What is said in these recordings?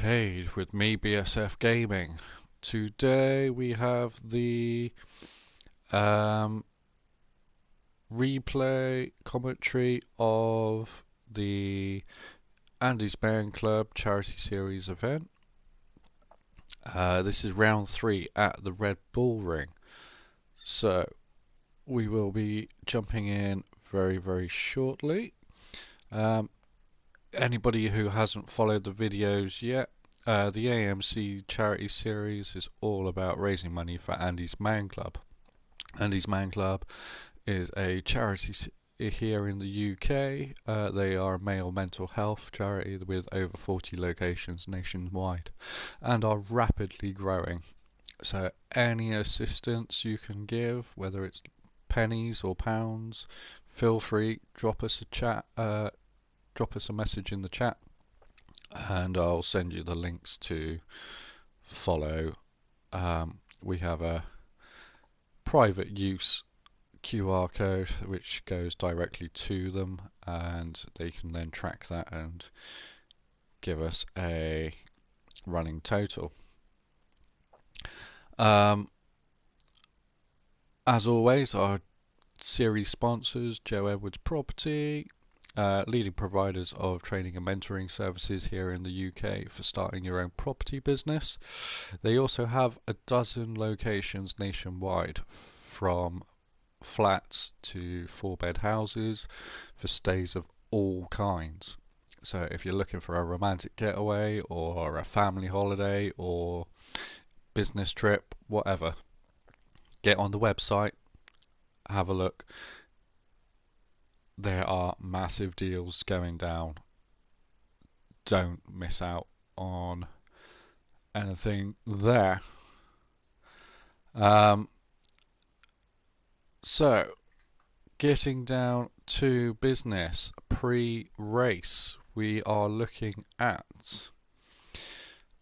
LazArcade with me, BsfGaming. Today we have the um, replay commentary of the Andy's Man Club Charity Series event. This is round 3 at the Red Bull Ring. So we will be jumping in very shortly. Anybody who hasn't followed the videos yet, the AMC charity series is all about raising money for Andy's Man Club. Andy's Man Club is a charity here in the UK. They are a male mental health charity with over 40 locations nationwide and are rapidly growing. So any assistance you can give, whether it's pennies or pounds, feel free, drop us a message in the chat and I'll send you the links to follow. We have a private use QR code which goes directly to them, and they can then track that and give us a running total. As always, our series sponsors: Joe Edwards Property, leading providers of training and mentoring services here in the UK for starting your own property business. They also have a dozen locations nationwide, from flats to 4-bed houses for stays of all kinds. So if you're looking for a romantic getaway or a family holiday or business trip, whatever, get on the website, have a look. There are massive deals going down. Don't miss out on anything there. So, getting down to business, pre-race, we are looking at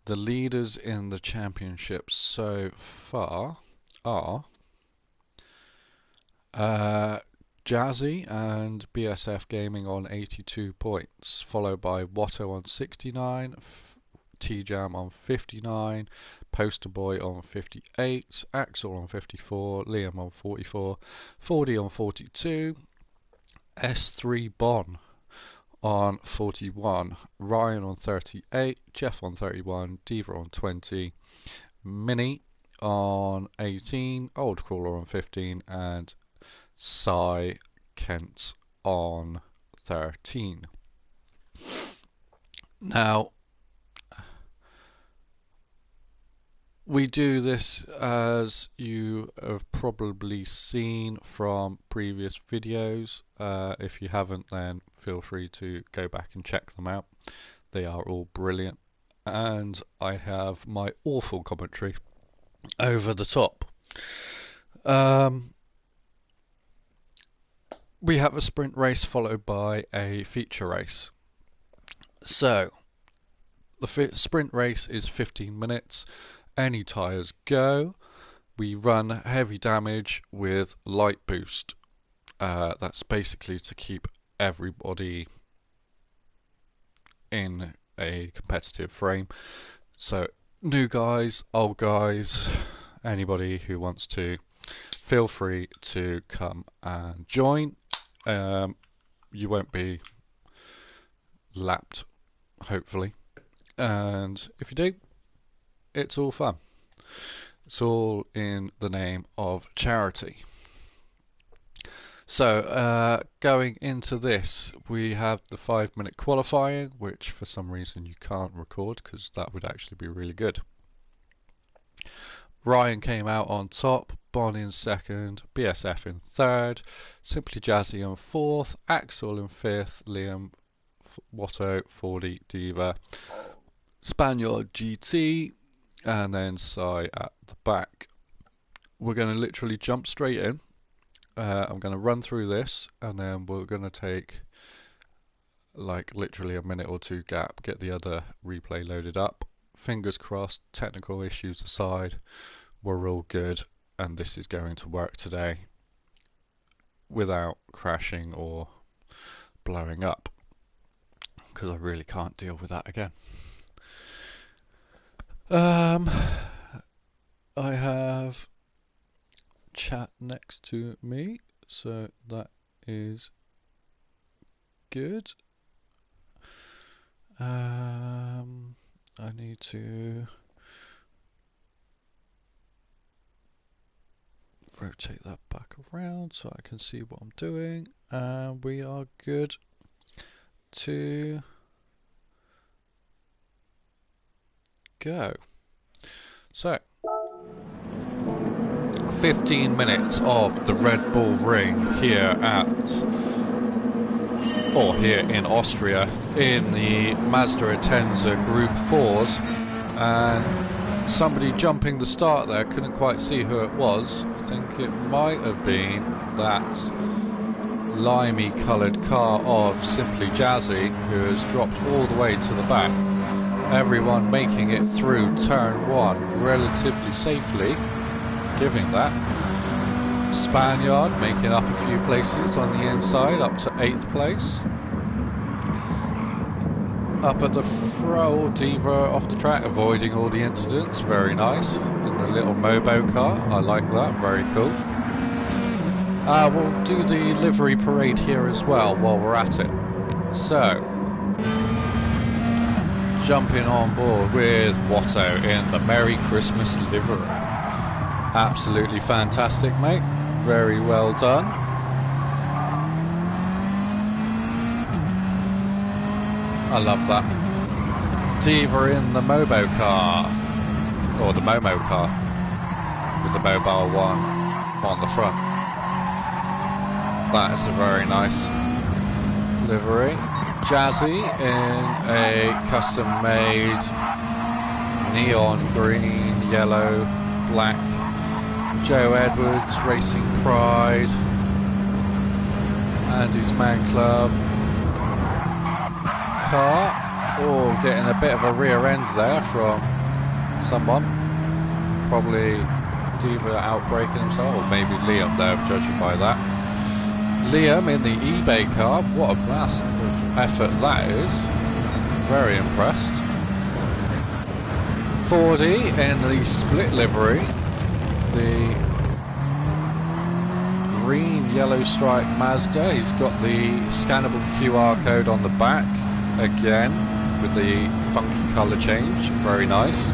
the leaders in the championship so far are Jazzy and BsfGaming on 82 points, followed by Watto on 69, T-Jam on 59, Poster Boy on 58, Axel on 54, Liam on 44, 40 on 42, S3 Bon on 41, Ryan on 38, Jeff on 31, Diva on 20, Minnie on 18, Old Crawler on 15, and Cy Kent on 13. Now, we do this, as you have probably seen from previous videos. If you haven't, then feel free to go back and check them out. They are all brilliant, and I have my awful commentary over the top. We have a sprint race followed by a feature race. So the sprint race is 15 minutes. Any tyres go. We run heavy damage with light boost. That's basically to keep everybody in a competitive frame. So new guys, old guys, anybody who wants to, feel free to come and join. You won't be lapped, hopefully, and if you do, it's all fun. It's all in the name of charity. So going into this, we have the 5-minute qualifying, which for some reason you can't record because that would actually be really good. Ryan came out on top, Bon in second, BSF in third, Simply Jazzy in fourth, Axel in fifth, Liam, Watto, 40, Diva, Spaniard GT, and then Cy at the back. We're going to literally jump straight in. I'm going to run through this, and then we're going to take like literally a minute or two gap, get the other replay loaded up. Fingers crossed, technical issues aside, we're all good, and this is going to work today without crashing or blowing up, because I really can't deal with that again. I have chat next to me, so that is good. I need to rotate that back around so I can see what I'm doing, and we are good to go. So 15 minutes of the Red Bull Ring here in Austria in the Mazda Atenza Group 4s, and somebody jumping the start there, couldn't quite see who it was. I think it might have been that limey coloured car of Simply Jazzy, who has dropped all the way to the back. Everyone making it through turn 1 relatively safely, giving that. Spaniard making up a few places on the inside, up to 8th place. Up at the front, Diva off the track, avoiding all the incidents, very nice. In the little Mobo car, I like that, very cool. We'll do the livery parade here as well while we're at it. So, jumping on board with Watto in the Merry Christmas livery. Absolutely fantastic, mate. Very well done. I love that. Diva in the Mobo car, or the Momo car, with the mobile one on the front. That is a very nice livery. Jazzy in a custom-made neon green, yellow, black Joe Edwards Racing Pride, Andy's Man Club car. Oh, getting a bit of a rear end there from someone. Probably Diva outbraking himself, or maybe Liam there, judging by that. Liam in the eBay car, what a massive effort that is. Very impressed. 40 in the split livery. The green yellow stripe Mazda. He's got the scannable QR code on the back again with the funky colour change. Very nice.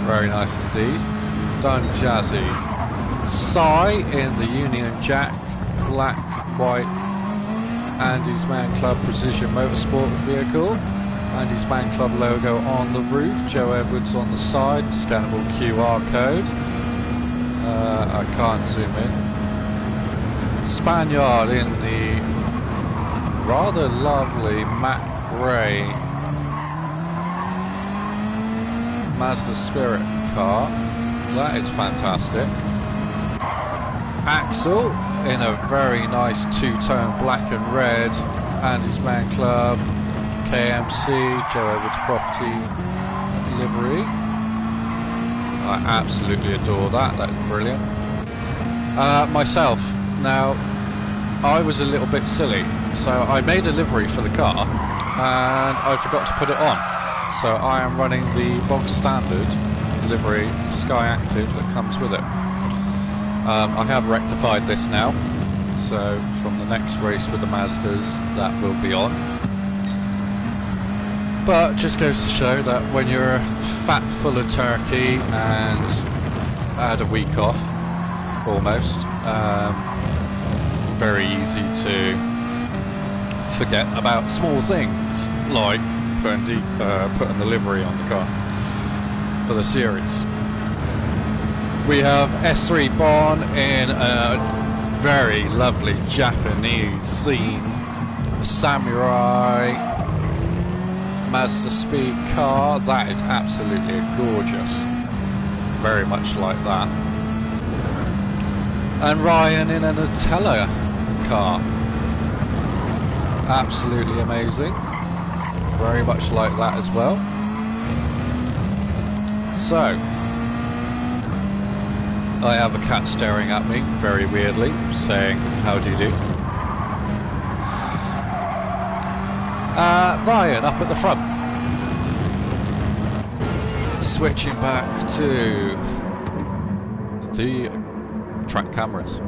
Very nice indeed. Done Jazzy. Sai in the Union Jack black, white Andy's Man Club Precision Motorsport vehicle. Andy's Man Club logo on the roof, Joe Edwards on the side, scannable QR code. I can't zoom in. Spaniard in the rather lovely matte grey Mazda Spirit car. That is fantastic. Axel in a very nice two-tone black and red Andy's Man Club KMC Joe Edwards property livery. I absolutely adore that. That's brilliant. Myself, now I was a little bit silly, so I made a livery for the car and I forgot to put it on. So I am running the bog standard livery Sky Active that comes with it. I have rectified this now, so from the next race with the Mazdas that will be on. But just goes to show that when you're fat full of turkey and had a week off, almost, very easy to forget about small things like putting the livery on the car for the series. We have S3 Bon in a very lovely Japanese theme, samurai Mazda Speed car. That is absolutely gorgeous, very much like that. And Ryan in a Nutella car, absolutely amazing, very much like that as well. So I have a cat staring at me very weirdly, saying how do you do. Ryan up at the front. Switching back to the track cameras.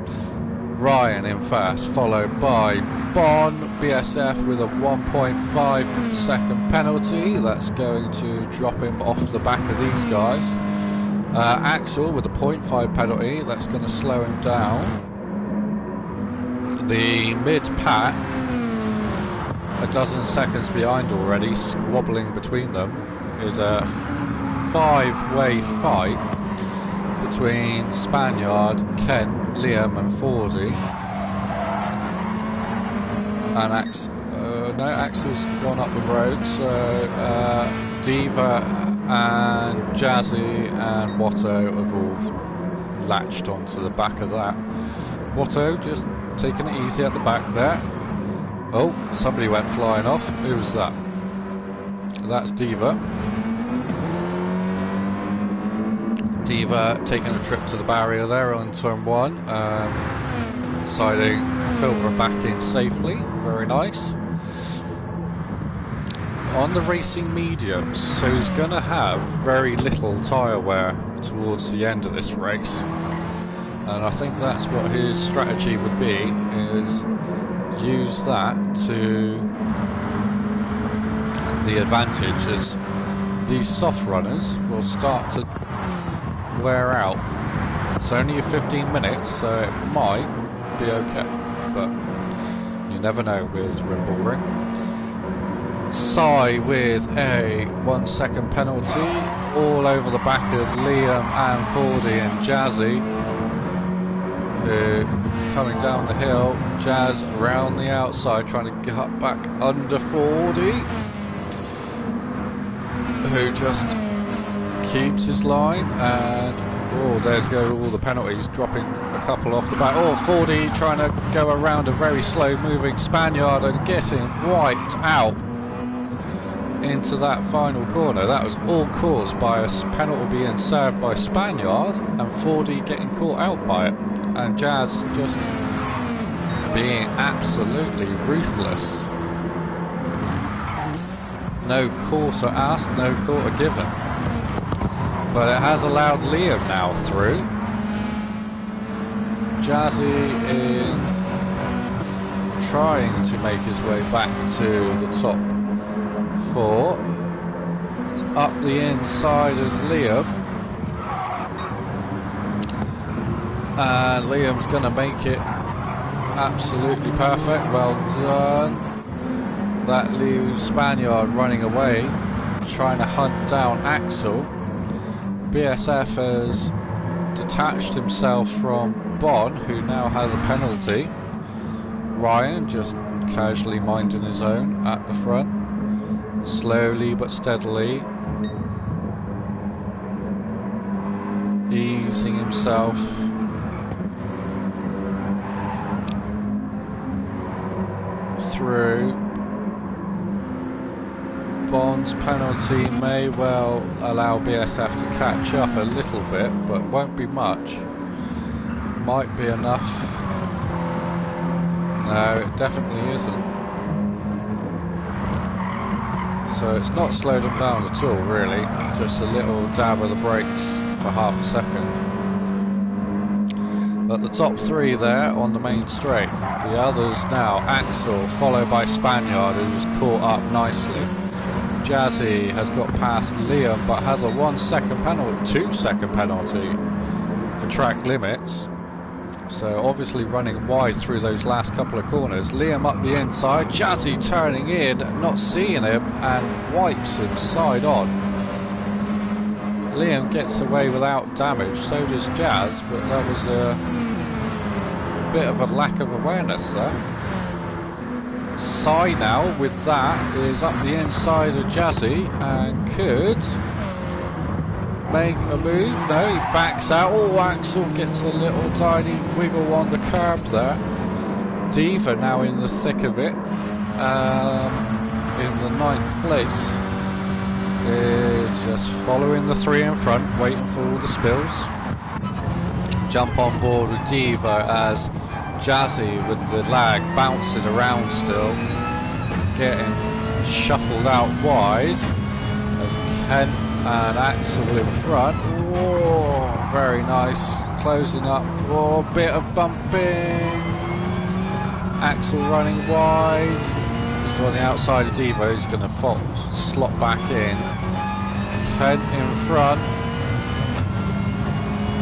Ryan in first, followed by Bon, BSF with a 1.5 second penalty. That's going to drop him off the back of these guys. Axel with a 0.5 penalty. That's going to slow him down. The mid-pack, a dozen seconds behind already, squabbling between them, is a five-way fight between Spaniard, Ken, Liam and Fordy. And Axel's gone up the road, so Diva and Jazzy and Watto have all latched onto the back of that. Watto just taking it easy at the back there. Oh, somebody went flying off. Who was that? That's Diva. Diva taking a trip to the barrier there on turn 1, deciding to filter back in safely. Very nice. On the racing mediums, so he's going to have very little tyre wear towards the end of this race, and I think that's what his strategy would be, is use that to the advantage, as these soft runners will start to wear out. It's only 15 minutes, so it might be okay, but you never know with Red Bull Ring. Sai with a 1 second penalty all over the back of Liam and Fordy and Jazzy, who coming down the hill. Jazz around the outside trying to get back under Fordy, who just keeps his line, and oh, there's go all the penalties, dropping a couple off the back. Oh, Fordy trying to go around a very slow moving Spaniard and getting wiped out into that final corner. That was all caused by a penalty being served by Spaniard and Fordy getting caught out by it, and Jazz just being absolutely ruthless. No quarter asked, no quarter given. But it has allowed Liam now through. Jazzy in trying to make his way back to the top 4. It's up the inside of Liam. And Liam's going to make it absolutely perfect. Well done. That leaves Spaniard running away, trying to hunt down Axel. BSF has detached himself from Bon, who now has a penalty. Ryan just casually minding his own at the front, slowly but steadily easing himself through. Bond's penalty may well allow BSF to catch up a little bit, but won't be much. Might be enough. No, it definitely isn't. So it's not slowed him down at all, really. Just a little dab of the brakes for half a second. But the top 3 there on the main straight. The others now, Axel, followed by Spaniard, who's caught up nicely. Jazzy has got past Liam, but has a 1 second penalty, 2 second penalty for track limits. So obviously running wide through those last couple of corners. Liam up the inside, Jazzy turning in, not seeing him, and wipes him side on. Liam gets away without damage, so does Jazz, but that was a bit of a lack of awareness there. Sai now with that is up the inside of Jazzy and could make a move. No, he backs out. Oh, Axel gets a little tiny wiggle on the curb there. Diva now in the thick of it, in the 9th place, is just following the 3 in front, waiting for all the spills. Jump on board with Diva as Jazzy with the lag bouncing around still, getting shuffled out wide. There's Kent and Axel in front. Oh, very nice. Closing up. Oh, bit of bumping. Axel running wide. He's on the outside of Devo. He's going to slot back in. Kent in front.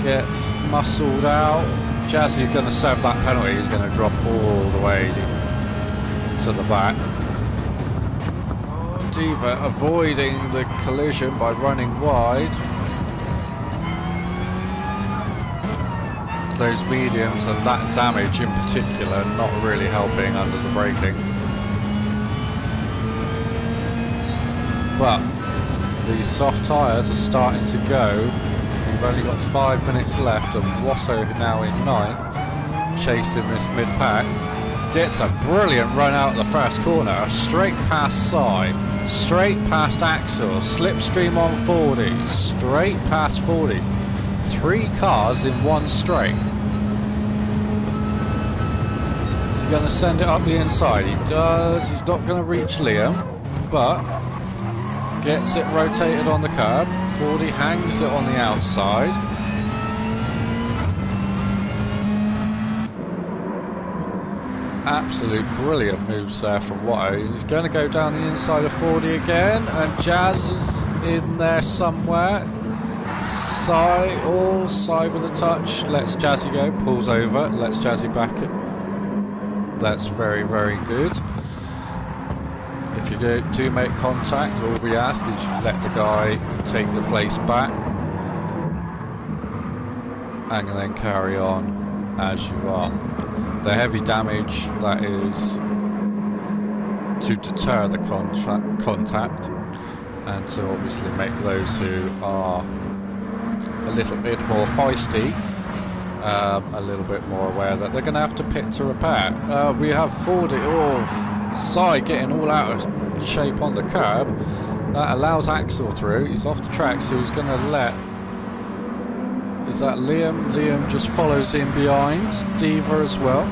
Gets muscled out. Jazzy going to serve that penalty. He's going to drop all the way to the back. Oh, Diva avoiding the collision by running wide. Those mediums and that damage in particular not really helping under the braking. But the soft tyres are starting to go. We've only got 5 minutes left, and Watto now in 9th, chasing this mid-pack. Gets a brilliant run out of the first corner, straight past Sai, straight past Axel, slipstream on 40, straight past 40. 3 cars in one straight. Is he going to send it up the inside? He does. He's not going to reach Liam, but gets it rotated on the curb. 40 hangs it on the outside. Absolute brilliant moves there from Watto. He's going to go down the inside of 40 again, and Jazz is in there somewhere. Sai with a touch, lets Jazzy go, pulls over, lets Jazzy back it. That's very, very good. If you do make contact, all we ask is you let the guy take the place back and then carry on as you are. The heavy damage, that is to deter the contact and to obviously make those who are a little bit more feisty, a little bit more aware that they're going to have to pit to repair. We have 40. Sai getting all out of shape on the curb. That allows Axel through. He's off the track, so he's going to let... Is that Liam? Liam just follows in behind. Diva as well.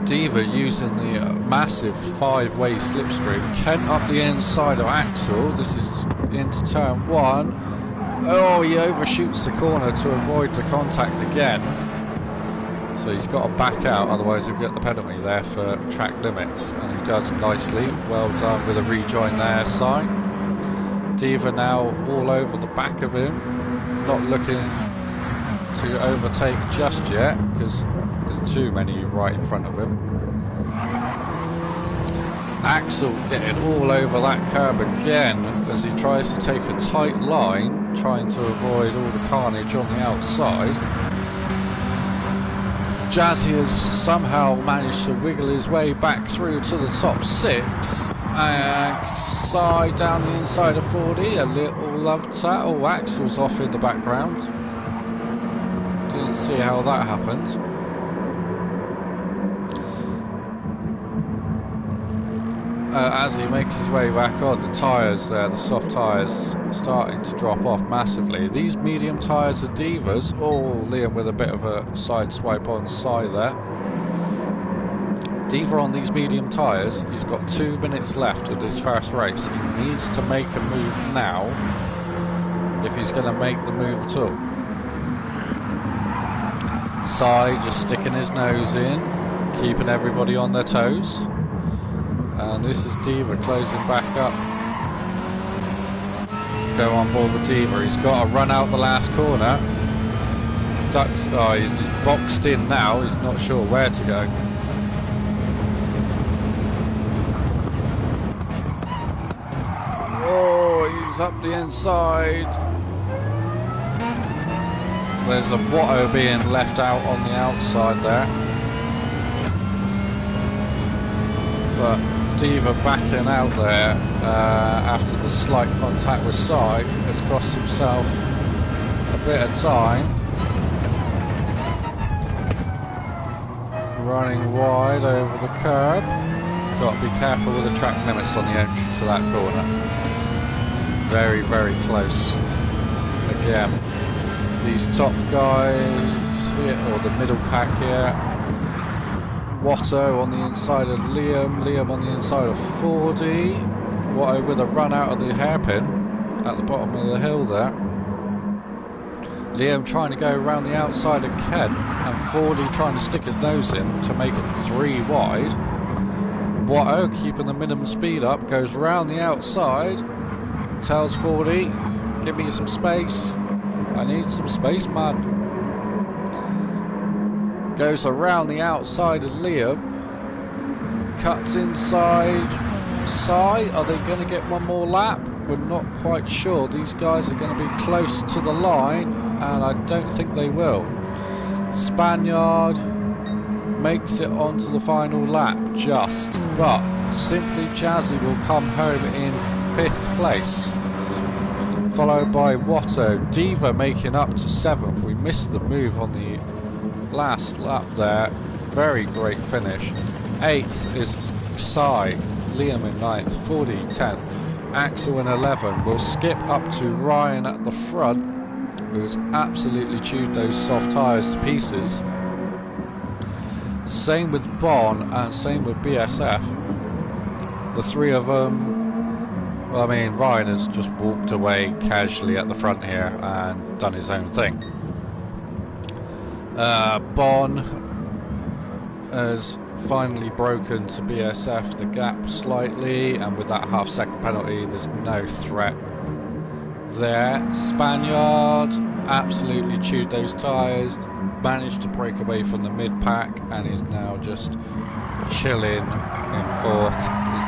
Diva using the massive 5-way slipstream. Kent up the inside of Axel. This is into turn 1. Oh, he overshoots the corner to avoid the contact again. So he's got to back out, otherwise he'll get the penalty there for track limits. And he does nicely. Well done with a rejoin there, Sai. Diva now all over the back of him. Not looking to overtake just yet, because there's too many right in front of him. Axel getting all over that curb again as he tries to take a tight line, trying to avoid all the carnage on the outside. Jazzy has somehow managed to wiggle his way back through to the top 6, and Sai down the inside of 40, a little love tap. Oh, Axel's off in the background. Didn't see how that happened. As he makes his way back on, the tyres there, the soft tyres, starting to drop off massively. These medium tyres are Divas. Oh, Liam with a bit of a side swipe on Sai there. Diva on these medium tyres, he's got 2 minutes left of this first race. He needs to make a move now if he's going to make the move at all. Sai just sticking his nose in, keeping everybody on their toes. And this is Diva closing back up. Go on board with Diva. He's got to run out the last corner. Ducks. Oh, he's boxed in now. He's not sure where to go. Oh, he's up the inside. There's a Watto being left out on the outside there. But Diva backing out there after the slight contact with Sai has cost himself a bit of time. Running wide over the curb. Got to be careful with the track limits on the entry to that corner. Very, very close. Again, these top guys here, or the middle pack here, Watto on the inside of Liam, Liam on the inside of Fordy. Watto with a run out of the hairpin at the bottom of the hill there. Liam trying to go around the outside of Ken, and Fordy trying to stick his nose in to make it 3 wide. Watto keeping the minimum speed up, goes round the outside, tells Fordy, give me some space, I need some space, man. Goes around the outside of Liam, cuts inside Sai. Are they going to get one more lap? We're not quite sure. These guys are going to be close to the line, and I don't think they will. Spaniard makes it onto the final lap just, but Simply Jazzy will come home in 5th place, followed by Watto. Diva making up to 7th. We missed the move on the last lap there. Very great finish. 8th is Sai, Liam in 9th, 40 10th, Axel in 11. We'll skip up to Ryan at the front, who's absolutely chewed those soft tyres to pieces. Same with Bon and same with BSF. The three of them, well, I mean, Ryan has just walked away casually at the front here and done his own thing. Bon has finally broken to BSF the gap slightly, and with that half-second penalty, there's no threat there. Spaniard absolutely chewed those tyres, managed to break away from the mid-pack, and is now just chilling in 4th. There's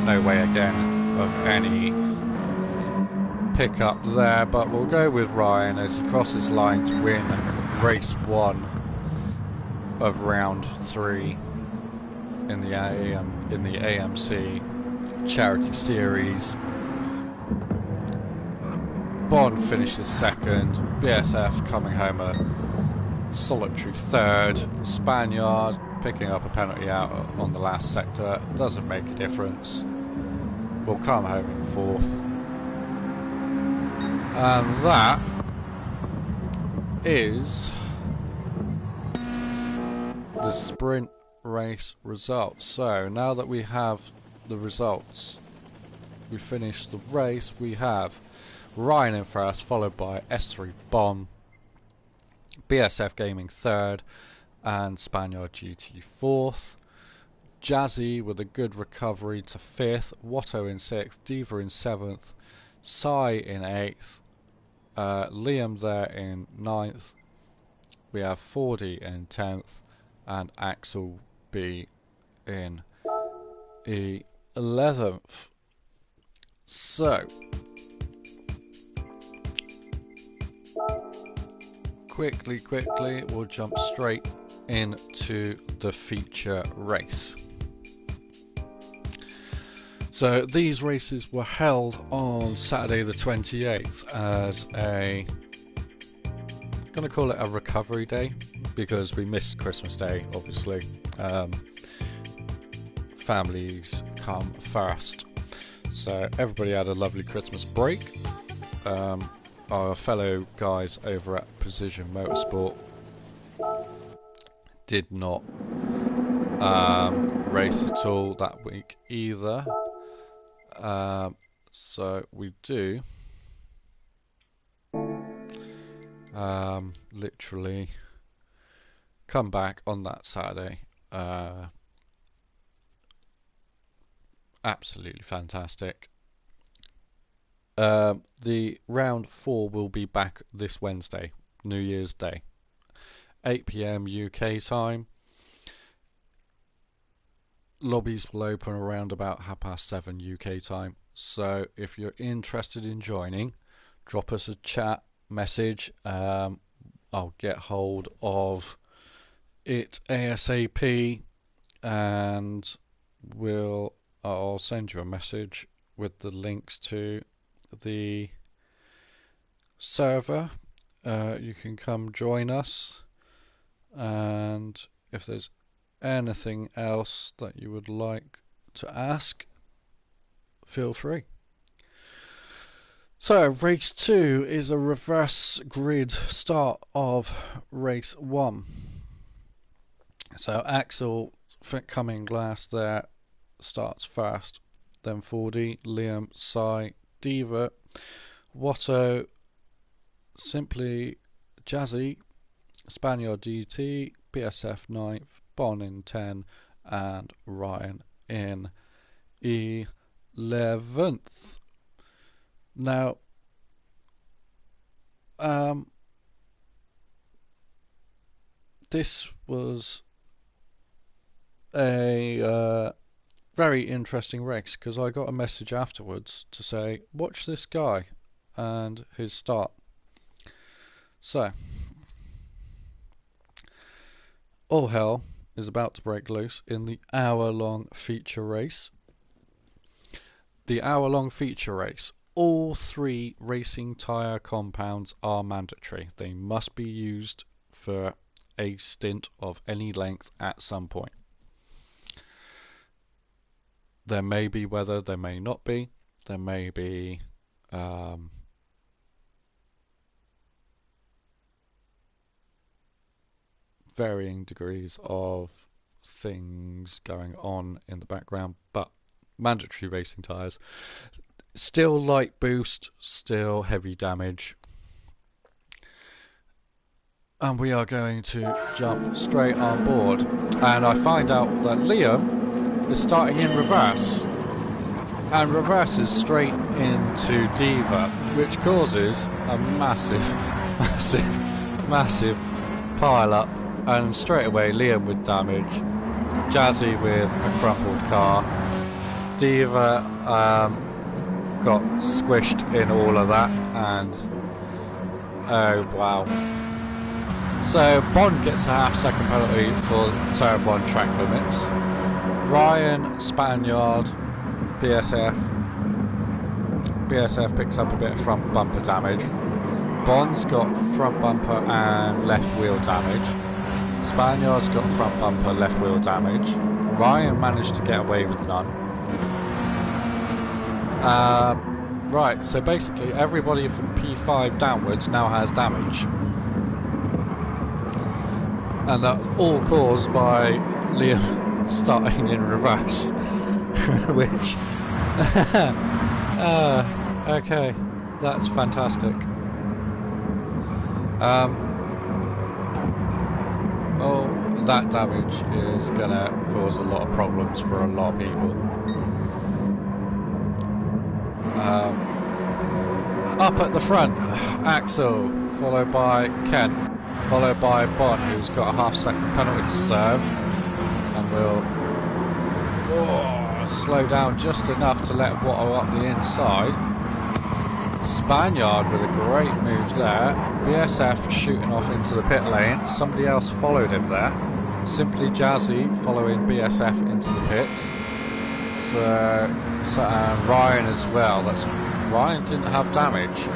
no way again of any pick-up there, but we'll go with Ryan as he crosses line to win race 1 of round 3 in the AMC Charity Series. Bon finishes 2nd, BSF coming home a solitary 3rd, Spaniard picking up a penalty out on the last sector, doesn't make a difference, will come home in 4th. And that is the sprint race results. So now that we have the results, we finished the race. We have Ryan in 1st, followed by S3 Bon, BsfGaming 3rd, and Spaniard GT 4th. Jazzy with a good recovery to 5th, Watto in 6th, Diva in 7th, Sai in 8th, Liam there in 9th. We have Fordy in 10th, and Axel B in 11th. So, quickly, we'll jump straight into the feature race. So these races were held on Saturday the 28th as a, I'm going to call it a recovery day, because we missed Christmas Day, obviously. Families come first. So everybody had a lovely Christmas break. Our fellow guys over at Precision Motorsport did not race at all that week either. So we do literally come back on that Saturday. Absolutely fantastic. The round 4 will be back this Wednesday, New Year's Day, 8 PM UK time. Lobbies will open around about 7:30 UK time. So if you're interested in joining, drop us a chat message. I'll get hold of it ASAP, and I'll send you a message with the links to the server. You can come join us, and if there's anything else that you would like to ask, feel free. So race 2 is a reverse grid start of race 1. So Axel coming last there, starts fast. Then 4D, Liam, Sai, Diva, Watto, Simply, Jazzy, Spaniard GT, BSF 9th, Bon in 10, and Ryan in 11th. Now, this was a very interesting race because I got a message afterwards to say, watch this guy and his start. So, all hell is about to break loose in the hour-long feature race. The hour-long feature race. All 3 racing tyre compounds are mandatory. They must be used for a stint of any length at some point. There may be weather, there may not be. There may be varying degrees of things going on in the background, but mandatory racing tyres. Still light boost, still heavy damage. And we are going to jump straight on board. And I find out that Liam is starting in reverse. And reverses straight into Diva, which causes a massive pile up. And straight away Liam with damage, Jazzy with a crumpled car, Diva got squished in all of that, and oh wow. So Bond gets a half-second penalty for turn 1 track limits. Ryan, Spaniard, BSF picks up a bit of front bumper damage. Bond's got front bumper and left wheel damage. Spaniard's got front bumper, left wheel damage. Ryan managed to get away with none. Right, so basically everybody from P5 downwards now has damage. And that's all caused by Liam starting in reverse. Which... okay, that's fantastic. Oh, that damage is gonna cause a lot of problems for a lot of people. Up at the front, Axel, followed by Kent, followed by Bon, who's got a half-second penalty to serve, and will slow down just enough to let Watto up the inside. Spaniard with a great move there. BSF shooting off into the pit lane. Somebody else followed him there. Simply Jazzy following BSF into the pits. So Ryan as well. Ryan didn't have damage.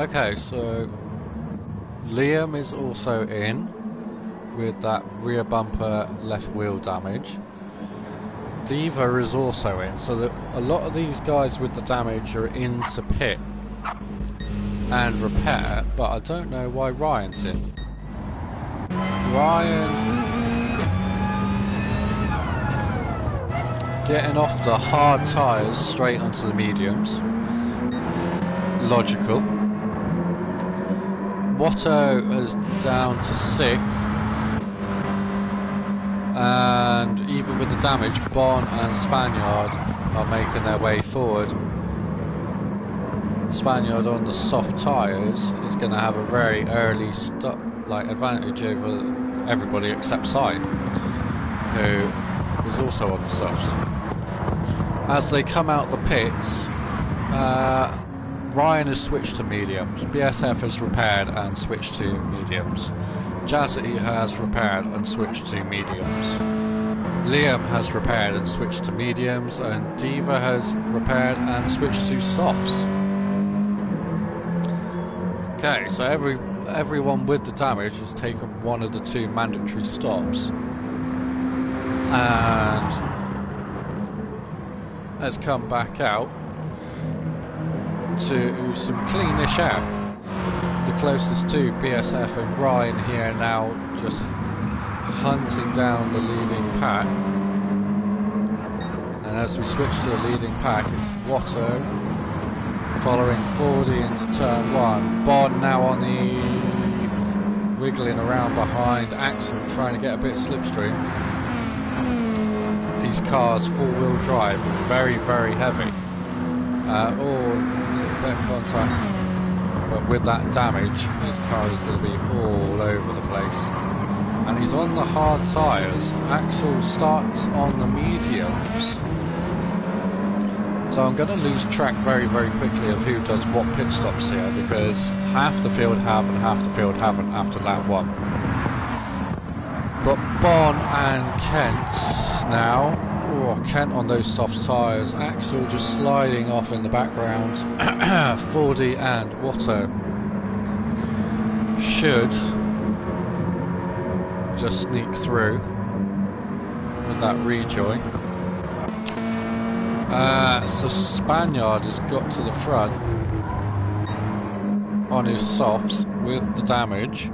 Okay, so Liam is also in with that rear bumper left wheel damage. Diva is also in, so that a lot of these guys with the damage are into pit and repair, but I don't know why Ryan's in. Ryan getting off the hard tyres straight onto the mediums. Logical. Watto is down to 6th. And even with the damage, Bon and Spaniard are making their way forward. Spaniard on the soft tyres is going to have a very early advantage over everybody except Sai, who is also on the softs. As they come out the pits, Ryan has switched to mediums. BSF has repaired and switched to mediums. Jazzy has repaired and switched to mediums. Liam has repaired and switched to mediums, and Diva has repaired and switched to softs. Okay, so everyone with the damage has taken one of the 2 mandatory stops and has come back out to some cleanish air. The closest to, BSF and Ryan here now just hunting down the leading pack. And as we switch to the leading pack, it's Watto following 40 into turn 1. Bond now on the wiggling around behind Axel, trying to get a bit of slipstream. These cars, four-wheel drive, very, very heavy. A little bit of contact, but with that damage, his car is going to be all over the place. And he's on the hard tyres. Axel starts on the mediums. So I'm going to lose track very, very quickly of who does what pit stops here, because half the field have and half the field haven't after lap 1. But Bon and Kent now, Kent on those soft tyres, Axel just sliding off in the background. 40 and Watto should just sneak through with that rejoin. So Spaniard has got to the front on his softs with the damage,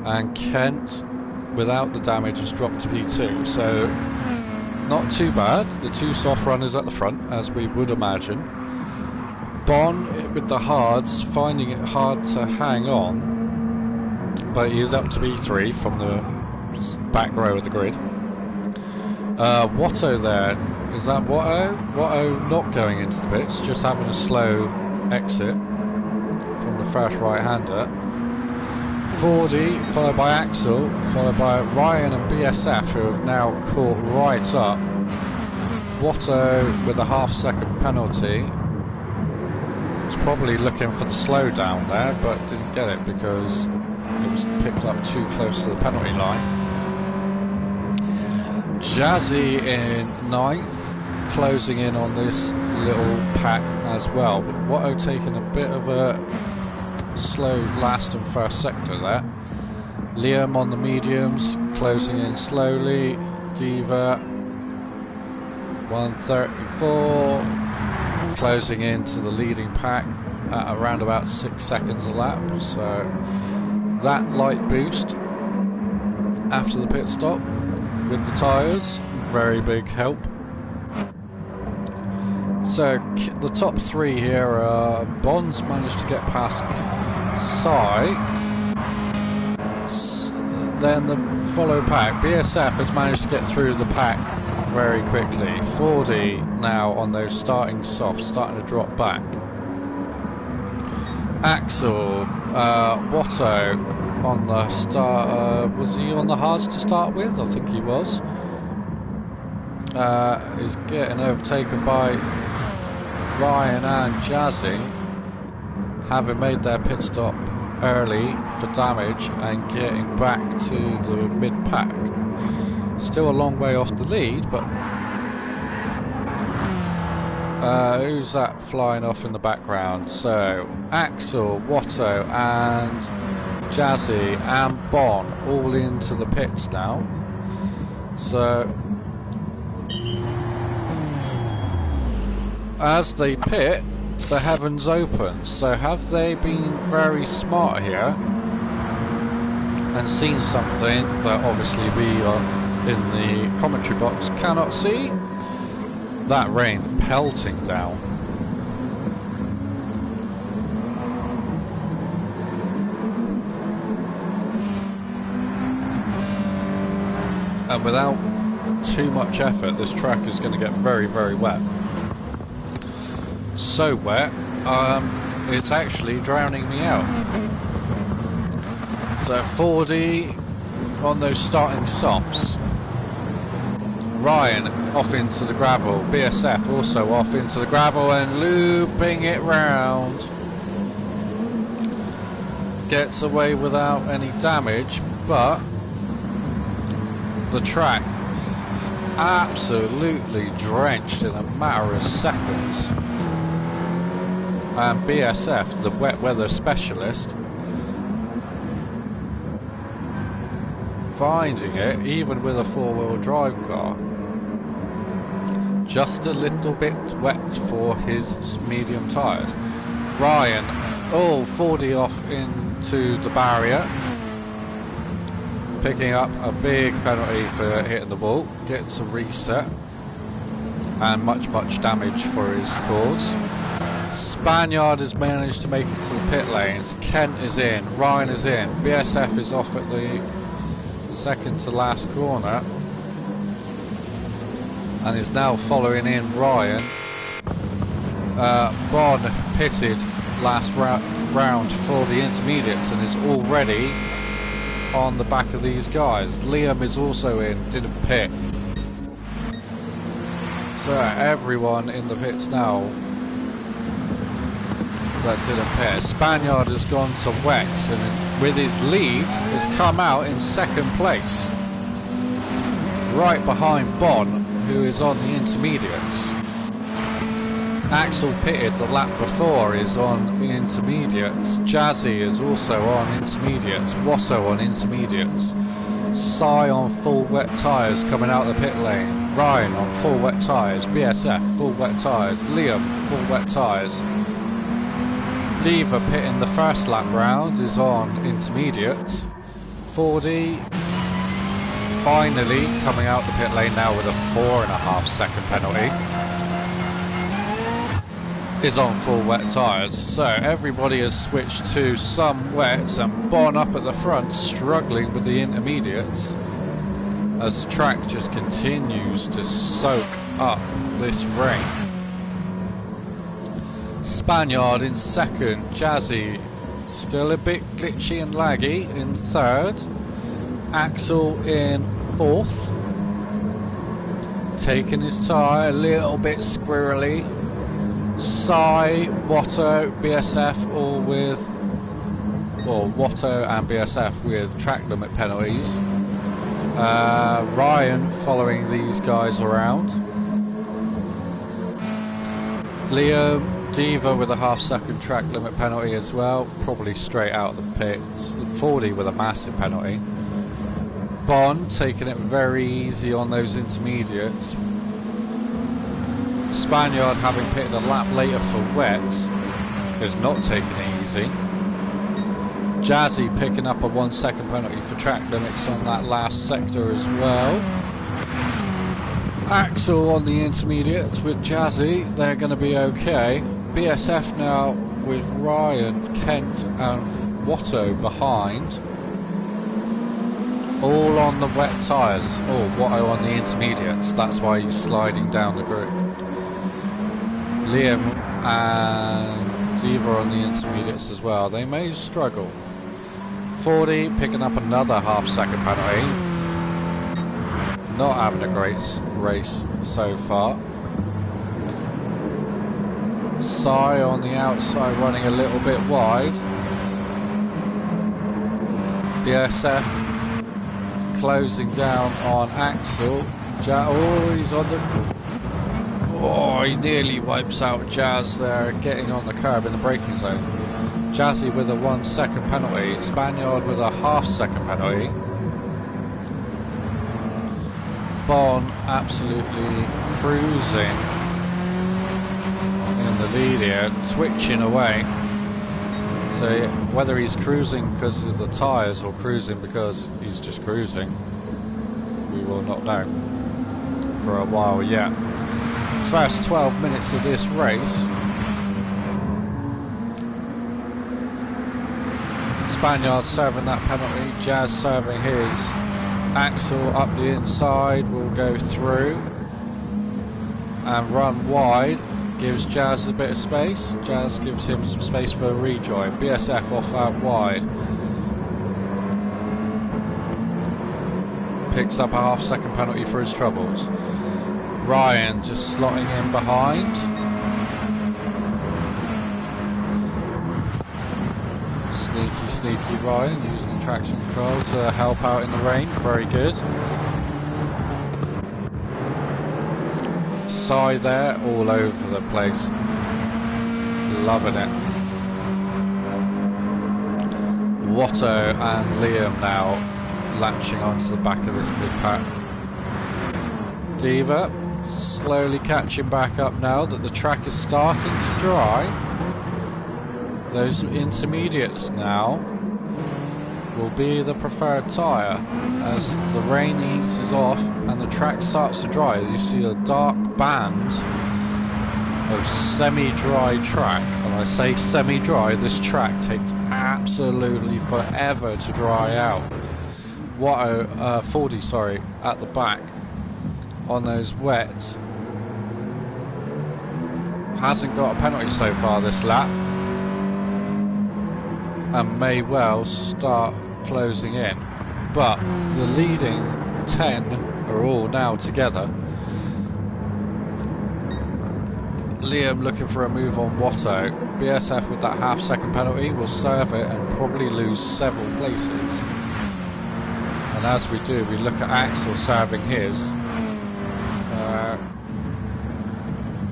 and Kent without the damage has dropped to P2, so not too bad. The two soft runners at the front, as we would imagine. Bon with the hards, finding it hard to hang on, but he is up to B3 from the back row of the grid. Watto there, is that Watto? Watto not going into the pits, just having a slow exit from the first right-hander. 40, followed by Axel, followed by Ryan and BSF, who have now caught right up. Watto with a half-second penalty. Was probably looking for the slowdown there, but didn't get it because it was picked up too close to the penalty line. Jazzy in 9th, closing in on this little pack as well. But Watto taking a bit of a slow last and first sector there. Liam on the mediums, closing in slowly. Diva 134, closing into the leading pack at around about 6 seconds a lap. So that light boost after the pit stop with the tyres, very big help. So the top 3 here, Bond's managed to get past Sai. Then the follow pack, BSF has managed to get through the pack very quickly. 40 now on those starting softs, starting to drop back. Axel, Watto on the start, was he on the hards to start with? I think he was. Is getting overtaken by Ryan and Jazzy, having made their pit stop early for damage and getting back to the mid-pack. Still a long way off the lead, but who's that flying off in the background? So Axel, Watto and Jazzy and Bon all into the pits now. So as they pit, the heavens open. So have they been very smart here and seen something that obviously we in the commentary box cannot see? That rain pelting down. And without too much effort, this track is going to get very, very wet. So wet, it's actually drowning me out. So 40 on those starting softs. Ryan off into the gravel, BSF also off into the gravel and looping it round. Gets away without any damage, but the track absolutely drenched in a matter of seconds. And BSF, the wet weather specialist, finding it even with a four-wheel drive car. Just a little bit wet for his medium tyres. Ryan Oh, 40 off into the barrier. Picking up a big penalty for hitting the ball. Gets a reset. And much damage for his cause. Spaniard has managed to make it to the pit lanes. Kent is in. Ryan is in. BSF is off at the second to last corner. And is now following in Ryan. Bon pitted last round for the intermediates and is already on the back of these guys. Liam is also in, didn't pit. So everyone in the pits now that didn't pit. Spaniard has gone to wet and with his lead has come out in second place. Right behind Bon, who is on the intermediates. Axel pitted the lap before, is on the intermediates. Jazzy is also on intermediates. Watto on intermediates. Sai on full wet tyres coming out of the pit lane. Ryan on full wet tyres. BSF full wet tyres. Liam full wet tyres. Diva pitting the first lap round is on intermediates. 40 finally coming out the pit lane now with a 4.5 second penalty. Is on full wet tyres, so everybody has switched to some wets and Bon up at the front struggling with the intermediates as the track just continues to soak up this rain. Spaniard in second, Jazzy still a bit glitchy and laggy in third, Axel in fourth, taking his tyre a little bit squirrely. Sai, Watto, BSF all with, well, Watto and BSF with track limit penalties. Ryan following these guys around. Liam, Diva with a half-second track limit penalty as well, probably straight out of the pits. 40 with a massive penalty. Bon taking it very easy on those intermediates. Spaniard having pitted a lap later for wets is not taking it easy. Jazzy picking up a 1 second penalty for track limits on that last sector as well. Axel on the intermediates with Jazzy, they're going to be okay. BSF now with Ryan, Kent and Watto behind. All on the wet tyres. Oh, Watto on the intermediates, that's why he's sliding down the group. Liam and Diva on the intermediates as well. They may struggle. 40 picking up another half-second penalty. Not having a great race so far. Sai on the outside running a little bit wide. BSF closing down on Axel. Oh, he's on the... Oh, he nearly wipes out Jazz there, getting on the curb in the braking zone. Jazzy with a 1 second penalty, Spaniard with a half-second penalty. Bon absolutely cruising in the lead here, switching away. So whether he's cruising because of the tyres or cruising because he's just cruising, we will not know for a while yet. First 12 minutes of this race, Spaniard serving that penalty, Jazz serving his. Axel up the inside will go through and run wide, gives Jazz a bit of space. Jazz gives him some space for a rejoin. BSF off out wide, picks up a half-second penalty for his troubles. Ryan just slotting in behind. Sneaky Ryan using traction control to help out in the rain. Very good. Sai there, all over the place. Loving it. Watto and Liam now latching onto the back of this big pack. Diva slowly catching back up now that the track is starting to dry. Those intermediates now will be the preferred tyre. As the rain eases off and the track starts to dry, you see a dark band of semi-dry track. And I say semi-dry, this track takes absolutely forever to dry out. 40, sorry, at the back on those wets. Hasn't got a penalty so far this lap, and may well start closing in, but the leading 10 are all now together. Liam looking for a move on Watto. BSF with that half-second penalty will serve it and probably lose several places. And as we do, we look at Axel serving his.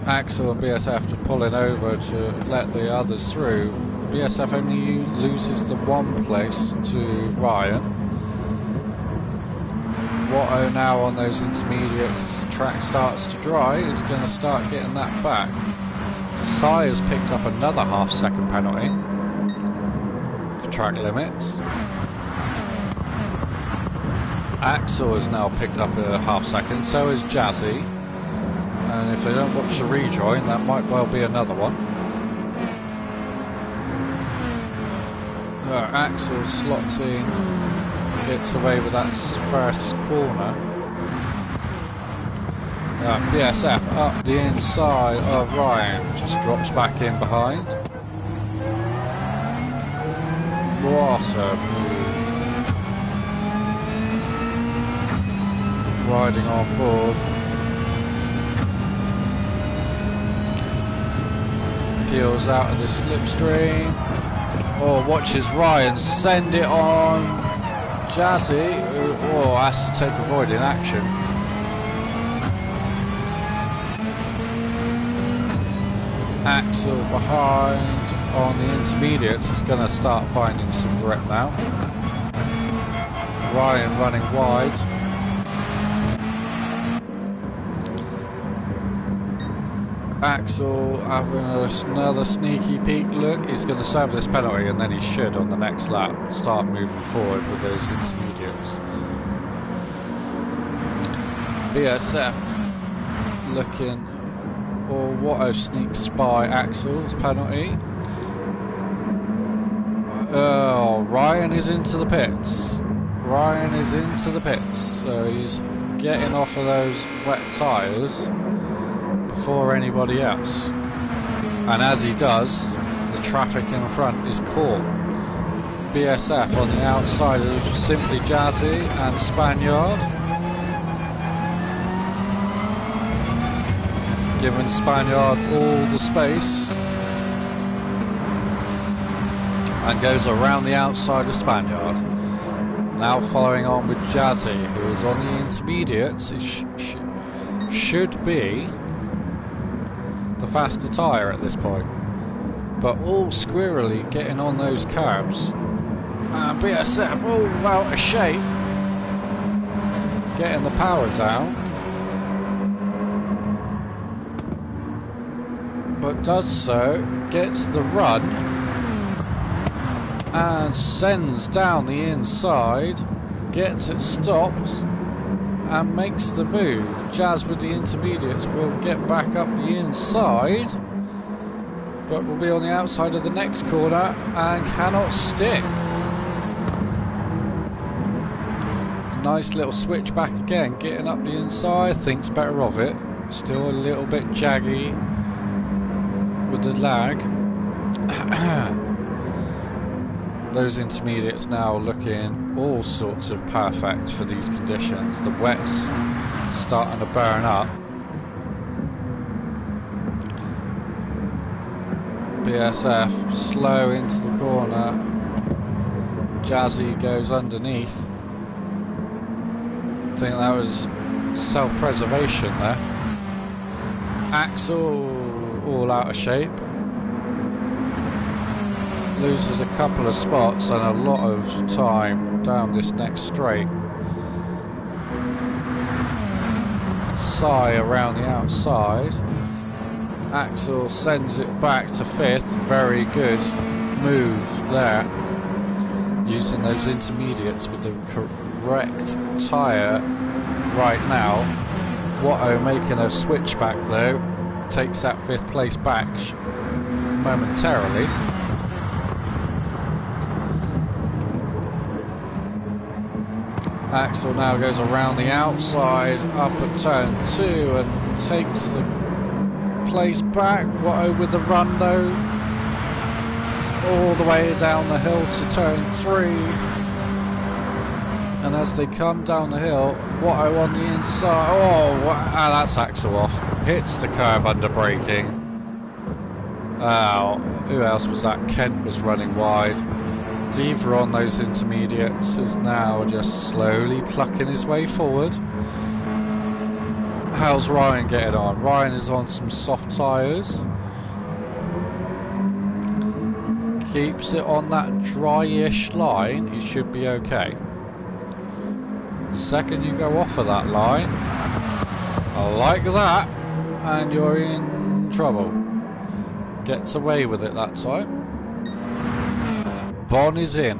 Axel and BSF are pulling over to let the others through. BSF only loses the one place to Ryan. Watto now on those intermediates as the track starts to dry is going to start getting that back. Sai has picked up another half-second penalty for track limits. Axel has now picked up a half-second, so is Jazzy. And if they don't watch the rejoin, that might well be another one. Axel slots in, gets away with that first corner. BSF up the inside of Ryan, just drops back in behind. What a move. Riding on board. Peels out of the slipstream. Oh, watches Ryan send it on Jazzy, who has to take avoiding action. Axel behind on the intermediates is going to start finding some grip now. Ryan running wide. Axel having another sneaky peek look. He's going to serve this penalty and then he should on the next lap start moving forward with those intermediates. BSF looking, or Watto sneaks by Axel's penalty. Oh, Ryan is into the pits. Ryan is into the pits, so he's getting off of those wet tyres before anybody else, and as he does, the traffic in front is caught. BSF on the outside of simply Jazzy and Spaniard, giving Spaniard all the space, and goes around the outside of Spaniard. Now following on with Jazzy, who is on the intermediates. It should be the faster tyre at this point, but all squirrely getting on those curbs, and BSF all out of shape, getting the power down, but does so, gets the run and sends down the inside, gets it stopped and makes the move. Jazz with the intermediates will get back up the inside, but will be on the outside of the next corner and cannot stick. Nice little switch back again, getting up the inside, thinks better of it. Still a little bit jaggy with the lag. Those intermediates now looking all sorts of perfect for these conditions. The wet's starting to burn up. BSF slow into the corner. Jazzy goes underneath. I think that was self-preservation there. Axel all out of shape. Loses a couple of spots and a lot of time down this next straight. Sai around the outside. Axel sends it back to fifth. Very good move there, using those intermediates with the correct tyre right now. Watto making a switchback though, takes that 5th place back momentarily. Axel now goes around the outside, up at turn 2 and takes the place back. Watto with the run though, all the way down the hill to turn 3. And as they come down the hill, Watto on the inside. Oh, that's Axel off. Hits the curb under braking. Oh, who else was that? Kent was running wide. Diva on those intermediates is now just slowly plucking his way forward. How's Ryan getting on? Ryan is on some soft tyres. Keeps it on that dry-ish line, he should be okay. The second you go off of that line, like that, and you're in trouble. Gets away with it that time. Bon is in.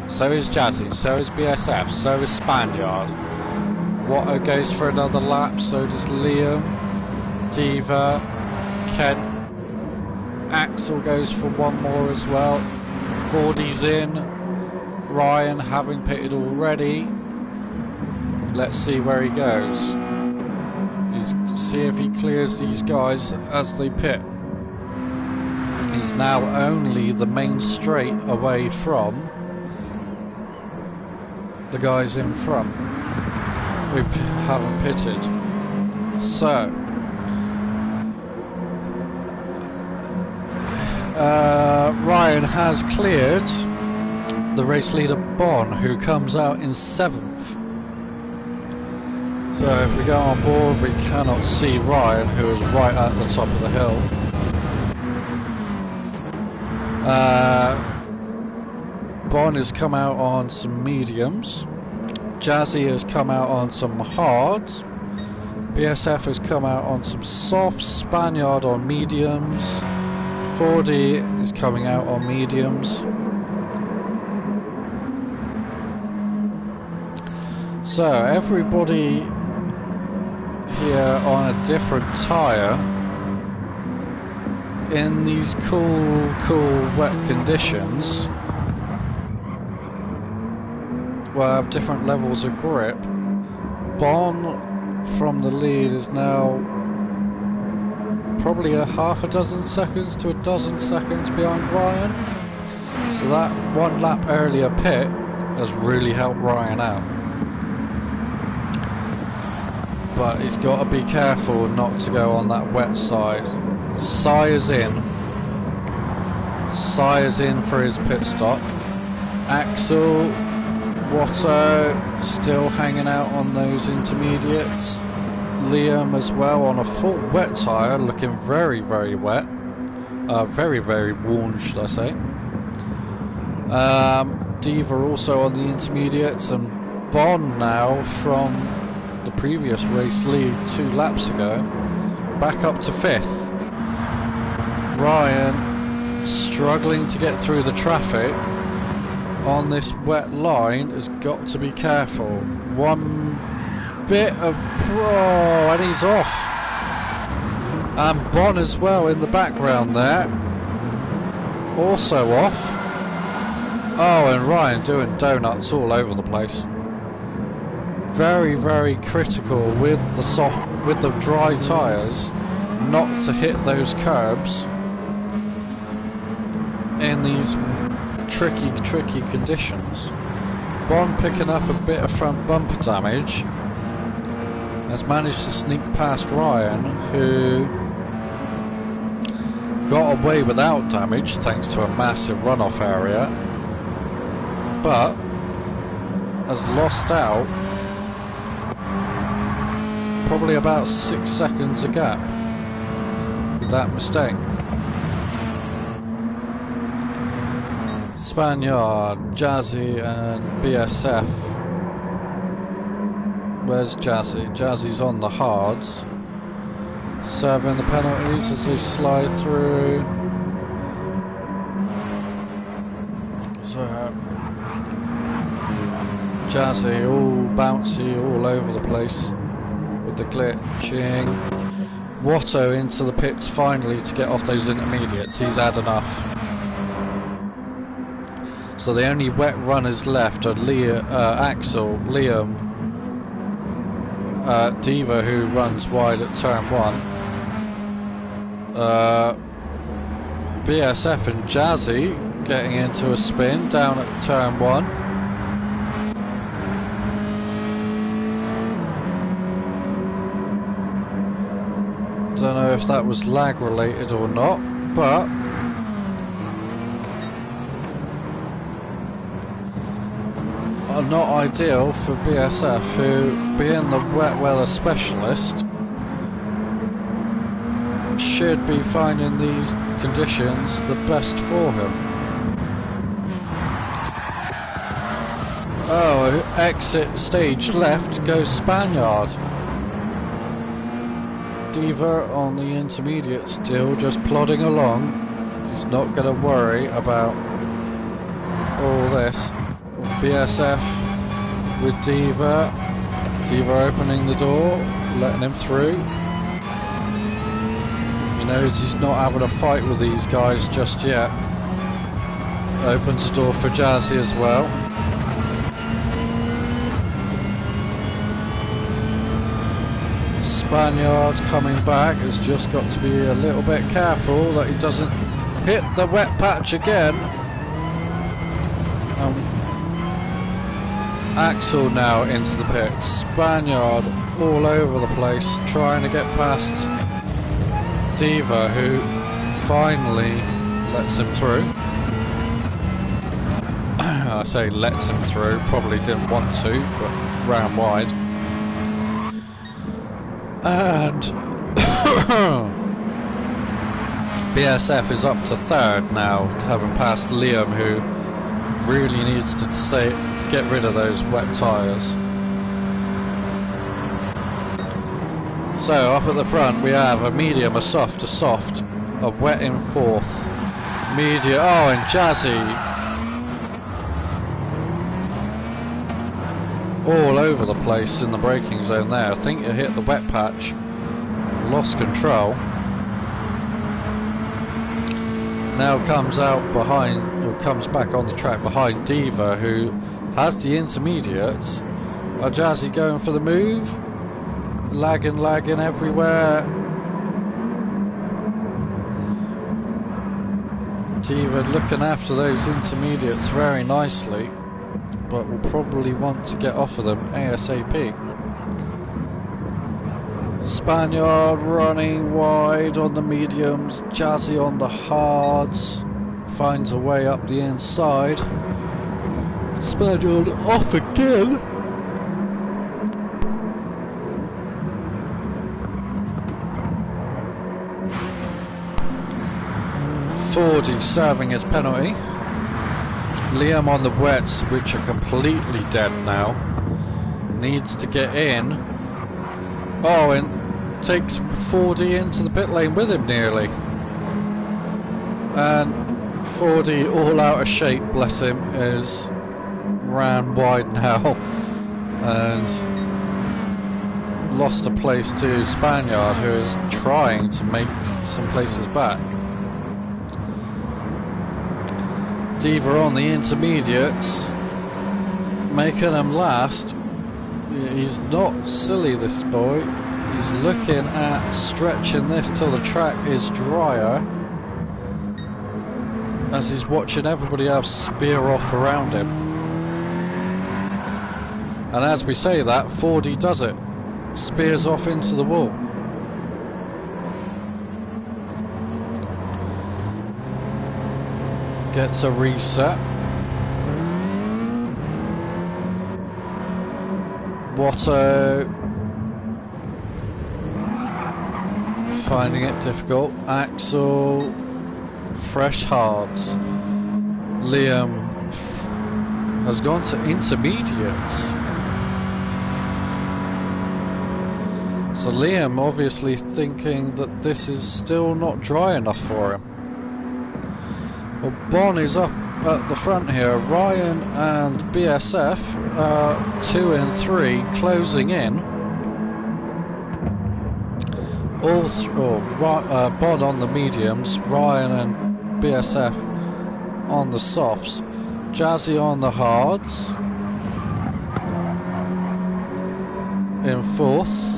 So is Jazzy, so is BSF, so is Spaniard. Watto goes for another lap, so does Liam, Diva, Kent. Axel goes for one more as well. Fordy's in. Ryan having pitted already. Let's see where he goes. See if he clears these guys as they pit. He's now only the main straight away from the guys in front who haven't pitted. So Ryan has cleared the race leader Bon, who comes out in 7th. So if we go on board, we cannot see Ryan, who is right at the top of the hill. Bon has come out on some mediums. Jazzy has come out on some hards. BSF has come out on some softs. Spaniard on mediums. Fordy is coming out on mediums. So everybody here on a different tyre in these cool wet conditions will have different levels of grip. Bon from the lead is now probably a half a dozen seconds to a dozen seconds behind Ryan. So that 1 lap earlier pit has really helped Ryan out. But he's got to be careful not to go on that wet side. Sire's in. Sire's in for his pit stop. Axel, Watto still hanging out on those intermediates. Liam as well on a full wet tyre, looking very wet. Very worn, should I say. Diva also on the intermediates, and Bon now from the previous race lead 2 laps ago, back up to 5th. Ryan struggling to get through the traffic on this wet line, has got to be careful. One bit of and he's off. And Bon as well in the background there, also off. Oh, and Ryan doing donuts all over the place. Very critical with the dry tyres not to hit those curbs in these tricky conditions. Bon picking up a bit of front bumper damage, has managed to sneak past Ryan, who got away without damage thanks to a massive runoff area, but has lost out probably about 6 seconds a gap with that mistake. Spaniard, Jazzy and BSF. Where's Jazzy? Jazzy's on the hards, serving the penalties as they slide through. So Jazzy all bouncy all over the place with the glitching. Watto into the pits finally to get off those intermediates. He's had enough. So the only wet runners left are Axel, Liam, Diva, who runs wide at turn 1, BSF and Jazzy getting into a spin down at turn 1. Don't know if that was lag related or not, but not ideal for BSF, who, being the wet weather specialist, should be finding these conditions the best for him. Oh, exit stage left goes Spaniard. Diva on the intermediate still just plodding along. He's not going to worry about all this. BSF with Diva. Diva opening the door, letting him through. He knows he's not having a fight with these guys just yet. Opens the door for Jazzy as well. Spaniard coming back has just got to be a little bit careful that he doesn't hit the wet patch again. Axel now into the pits. Spaniard all over the place trying to get past Diva, who finally lets him through. I say lets him through, probably didn't want to, but ran wide. And BSF is up to 3rd now, having passed Liam, who really needs to get rid of those wet tyres. So up at the front we have a medium, a soft, a wet in 4th. Medium, oh, and Jazzy all over the place in the braking zone there. I think you hit the wet patch, lost control. Now comes out behind, or comes back on the track behind Diva, who has the intermediates. Are Jazzy going for the move? Lagging everywhere. Diva looking after those intermediates very nicely, but will probably want to get off of them ASAP. Spaniard running wide on the mediums, Jazzy on the hards, finds a way up the inside. Spaniard off again. Fordy serving his penalty. Liam on the wets, which are completely dead now, needs to get in. Oh, and takes Fordy into the pit lane with him nearly. And Fordy, all out of shape, bless him, is ran wide now and lost a place to Spaniard, who is trying to make some places back. Diva on the intermediates, making him last. He's not silly, this boy. He's looking at stretching this till the track is drier, as he's watching everybody else spear off around him. And as we say that, Fordy does it. Spears off into the wall. Gets a reset. Watto finding it difficult. Axel, fresh hards. Liam has gone to intermediates. So Liam obviously thinking that this is still not dry enough for him. Well, Bon is up at the front here, Ryan and BSF, 2 and 3, closing in. Bod on the mediums, Ryan and BSF on the softs, Jazzy on the hards, in 4th.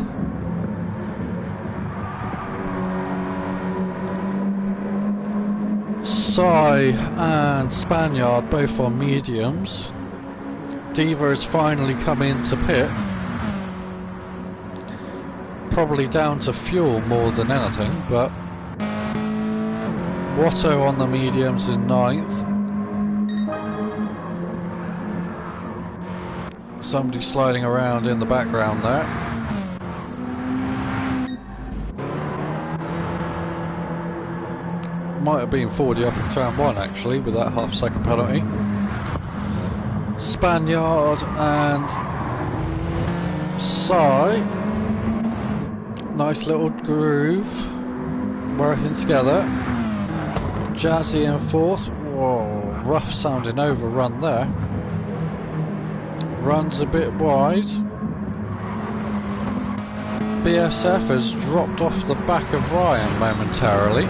Sai and Spaniard both on mediums. Diva has finally come into pit. Probably down to fuel more than anything, but Watto on the mediums in 9th. Somebody sliding around in the background there. Might have been 40 up in turn 1 actually with that half-second penalty. Spaniard and Sai, nice little groove working together. Jazzy in 4th. Whoa, rough sounding overrun there. Runs a bit wide. BSF has dropped off the back of Ryan momentarily.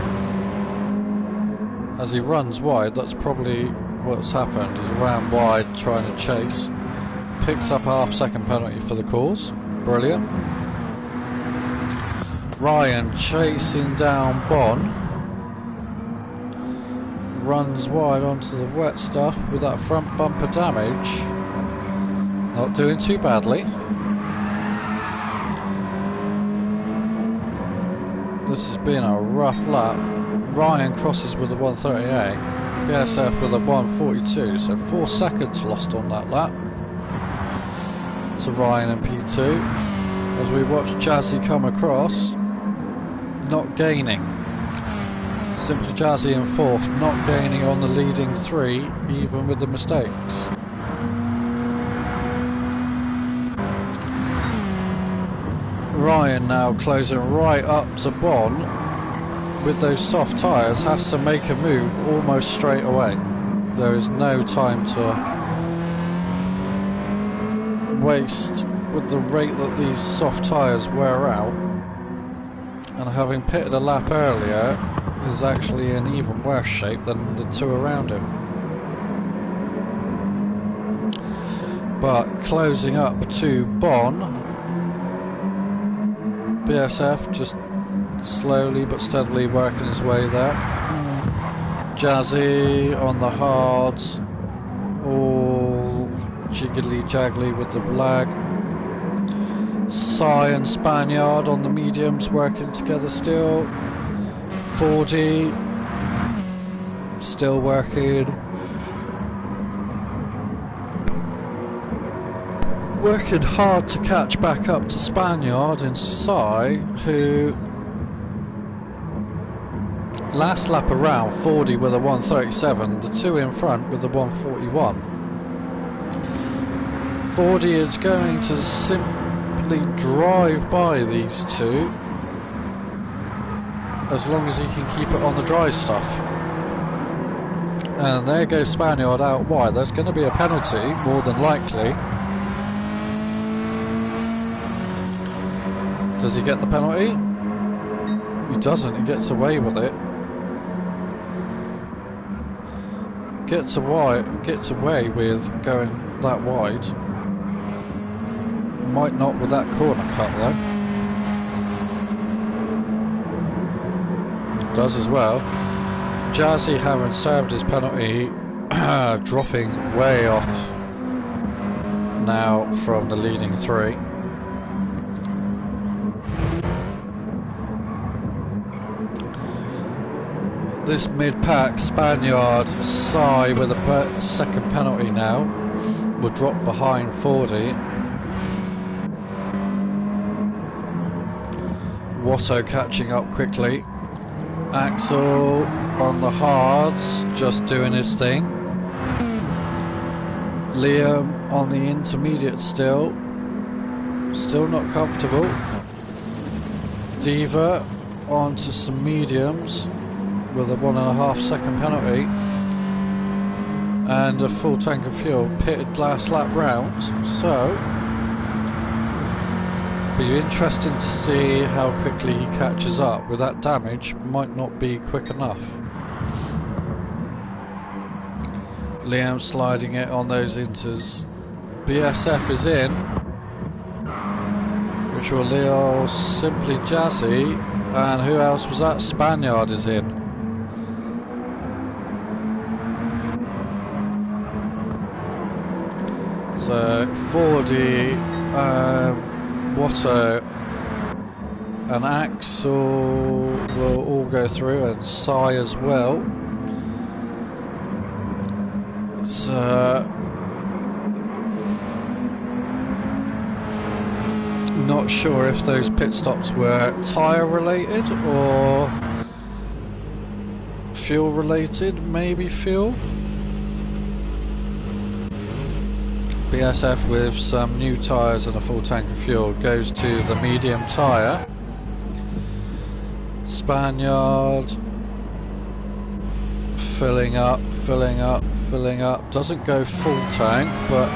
As he runs wide, that's probably what's happened. He's ran wide trying to chase. Picks up a half-second penalty for the cause. Brilliant. Ryan chasing down Bon. Runs wide onto the wet stuff with that front bumper damage. Not doing too badly. This has been a rough lap. Ryan crosses with the 138, BSF with a 142, so 4 seconds lost on that lap to Ryan and P2. As we watch Jazzy come across, not gaining. Simply Jazzy in 4th, not gaining on the leading 3, even with the mistakes. Ryan now closing right up to Bon with those soft tyres, has to make a move almost straight away. There is no time to waste with the rate that these soft tyres wear out. And having pitted a lap earlier, is actually in even worse shape than the 2 around him. But closing up to Bon, BSF just slowly but steadily working his way there. Jazzy on the hards, all jiggly jaggly with the lag. Sai and Spaniard on the mediums working together still. 40 still working. Working hard to catch back up to Spaniard and Sai, who last lap around 40 with a 137, the 2 in front with the 141. 40 is going to simply drive by these 2 as long as he can keep it on the dry stuff. And there goes Spaniard out wide. There's going to be a penalty, more than likely. Does he get the penalty? He doesn't, he gets away with it. Gets away with going that wide. Might not with that corner cut though. Does as well. Jazzy, having served his penalty, dropping way off now from the leading 3. This mid-pack, Spaniard, Sai with a second penalty now, will drop behind 40. Watto catching up quickly. Axel on the hards, just doing his thing. Liam on the intermediate still not comfortable. Diva onto some mediums with a 1.5 second penalty. and a full tank of fuel pitted last lap round, so be interesting to see how quickly he catches up. With that damage, might not be quick enough. Liam sliding it on those inters. BSF is in, which will Leo simply Jazzy, and who else was that? Spaniard is in. So 4D, Watto and Axel will all go through, and Sai as well. So not sure if those pit stops were tyre related or fuel related. Maybe fuel. BSF with some new tyres and a full tank of fuel goes to the medium tyre. Spaniard filling up, filling up, filling up. Doesn't go full tank, but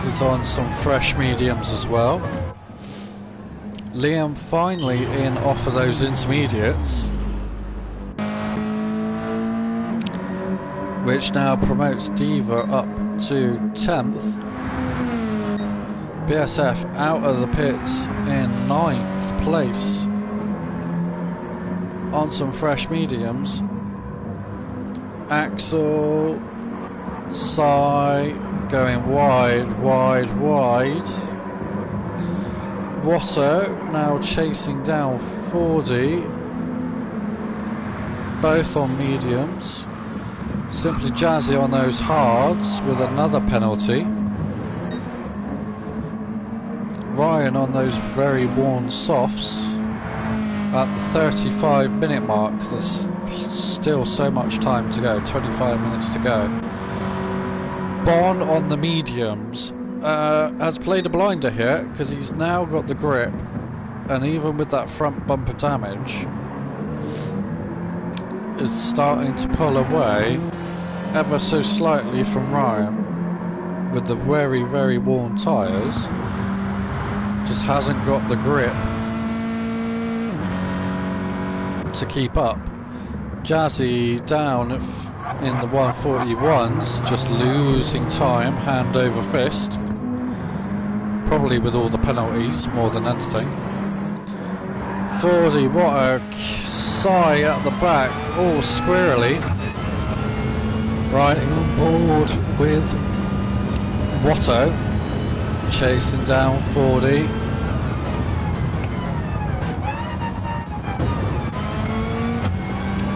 is on some fresh mediums as well. Liam finally in off of those intermediates, which now promotes Diva up to 10th. BSF out of the pits in 9th place on some fresh mediums. Axel, Sai going wide, wide, wide. Watto now chasing down 4D, both on mediums. Simply Jazzy on those hards with another penalty. Ryan on those very worn softs at the 35-minute mark. There's still so much time to go, 25 minutes to go. Bon on the mediums has played a blinder here because he's now got the grip, and even with that front bumper damage is starting to pull away ever so slightly from Ryan with the very, very worn tyres. Just hasn't got the grip to keep up. Jazzy down in the 141s, just losing time, hand over fist. Probably with all the penalties more than anything. 40, what a sigh at the back, all squirrely. Riding on board with Watto, chasing down 40.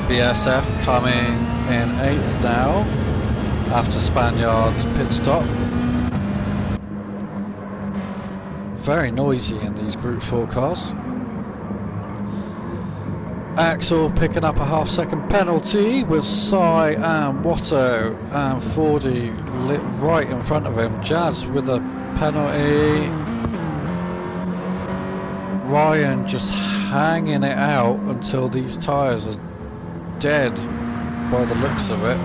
BSF coming in 8th now after Spaniard's pit stop. Very noisy in these group 4 cars. Axel picking up a half-second penalty with Sai and Watto and 40 lit right in front of him. Jazz with a penalty. Ryan just hanging it out until these tyres are dead by the looks of it.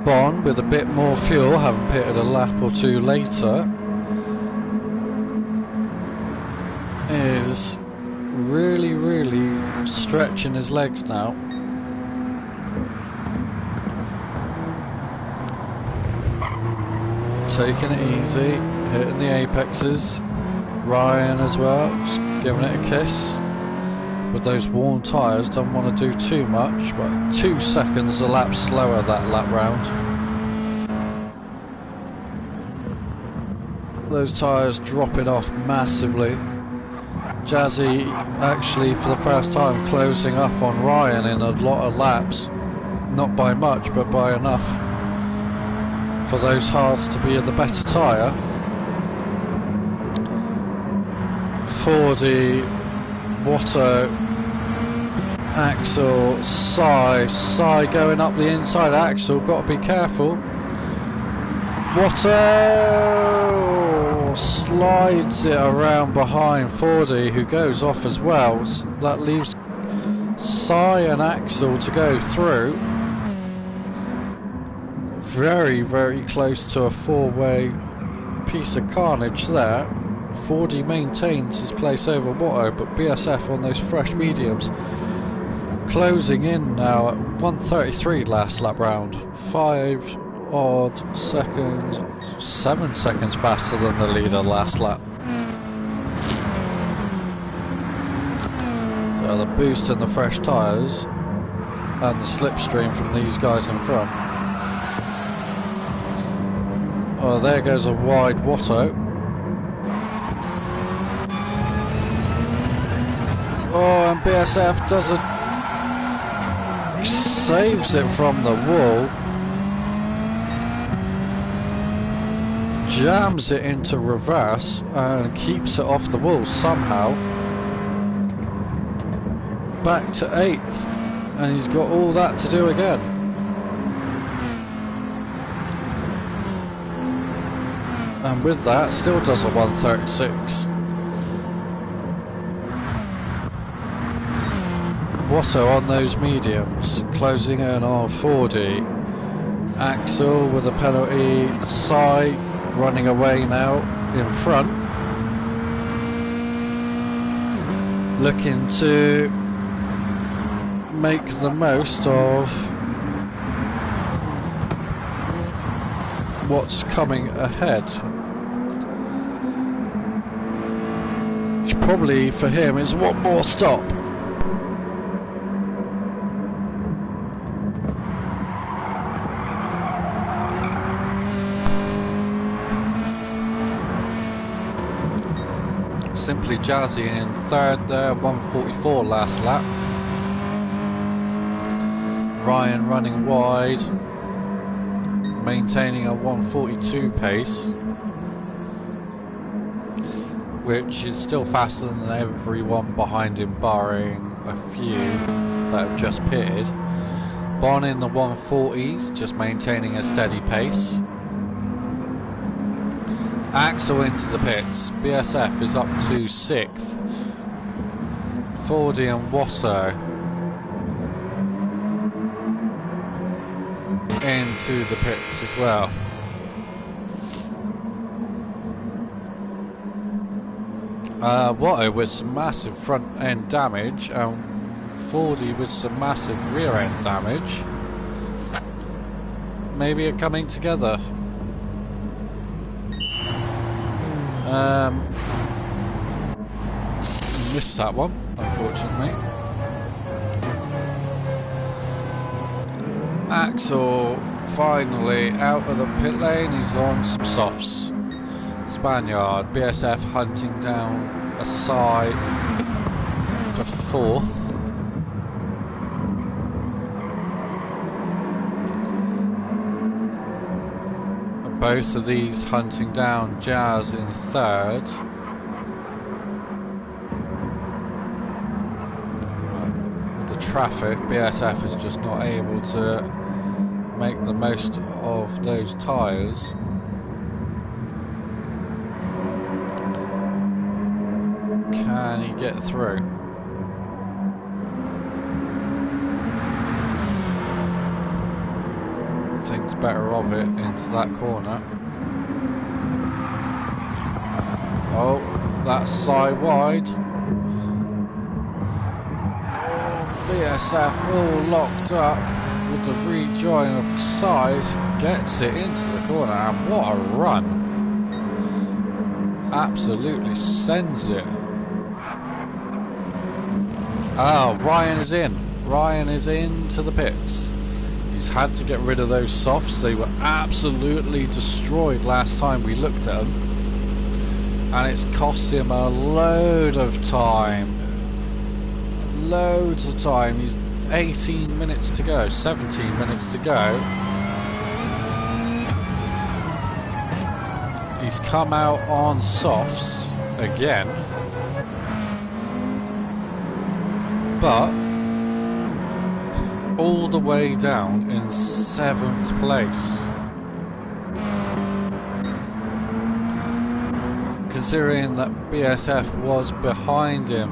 Bon with a bit more fuel, having pitted a lap or two later, is really, really stretching his legs now. Taking it easy, hitting the apexes. Ryan as well, just giving it a kiss. With those worn tyres, don't want to do too much, but 2 seconds a lap slower that lap round. Those tyres dropping off massively. Jazzy actually for the first time closing up on Ryan in a lot of laps, not by much but by enough for those hards to be in the better tyre. 40, Watto, Axel, Sai going up the inside. Axel, got to be careful. Watto slides it around behind 40, who goes off as well. That leaves Sai and Axel to go through. Very, very close to a four-way piece of carnage there. 4D maintains his place over Watto, but BSF on those fresh mediums. Closing in now at 1:33 last lap round. 5 odd seconds, 7 seconds faster than the leader last lap. So the boost and the fresh tyres and the slipstream from these guys in front. Oh, there goes a wide Watto. Oh, and BSF does saves it from the wall. Jams it into reverse and keeps it off the wall somehow. Back to 8th, and he's got all that to do again. And with that, still does a 1:36. Watto on those mediums, closing in on 4D. Axel with a penalty. Sai running away now in front. Looking to make the most of what's coming ahead. Which probably for him is one more stop. Simply Jazzy in 3rd there, 1:44 last lap. Ryan running wide, maintaining a 1:42 pace, which is still faster than everyone behind him, barring a few that have just pitted. Bon in the 1:40s, just maintaining a steady pace. Axel into the pits. BSF is up to 6th. 4D and Watto into the pits as well. Watto with some massive front end damage and 4D with some massive rear end damage. Maybe it coming together. Missed that one, unfortunately. Axel finally out of the pit lane, he's on some softs. Spaniard, BSF hunting down a side for 4th. Both of these hunting down Jazz in 3rd. With the traffic, BSF is just not able to make the most of those tyres. Can he get through? Thinks better of it into that corner. Oh, that's side wide. Oh, BSF all locked up with the rejoin of side. Gets it into the corner, and what a run. Absolutely sends it. Oh, Ryan is in. Ryan is into the pits. He's had to get rid of those softs. They were absolutely destroyed last time we looked at them. And it's cost him a load of time. Loads of time. He's 18 minutes to go, 17 minutes to go. He's come out on softs again. But all the way down in 7th place. Considering that BSF was behind him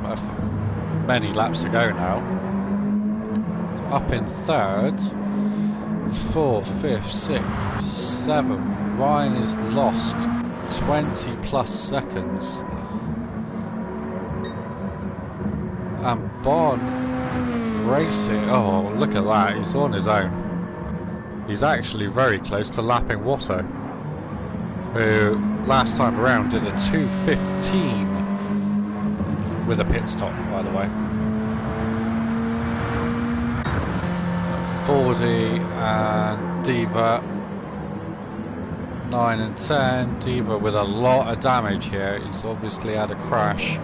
many laps to go now. It's up in third. Fourth, fifth, sixth, seventh. Ryan is lost 20 plus seconds. And Bon racing. Oh, look at that. He's on his own. He's actually very close to lapping Watto, who last time around did a 2:15 with a pit stop, by the way. 40 and Diva 9 and 10. Diva with a lot of damage here. He's obviously had a crash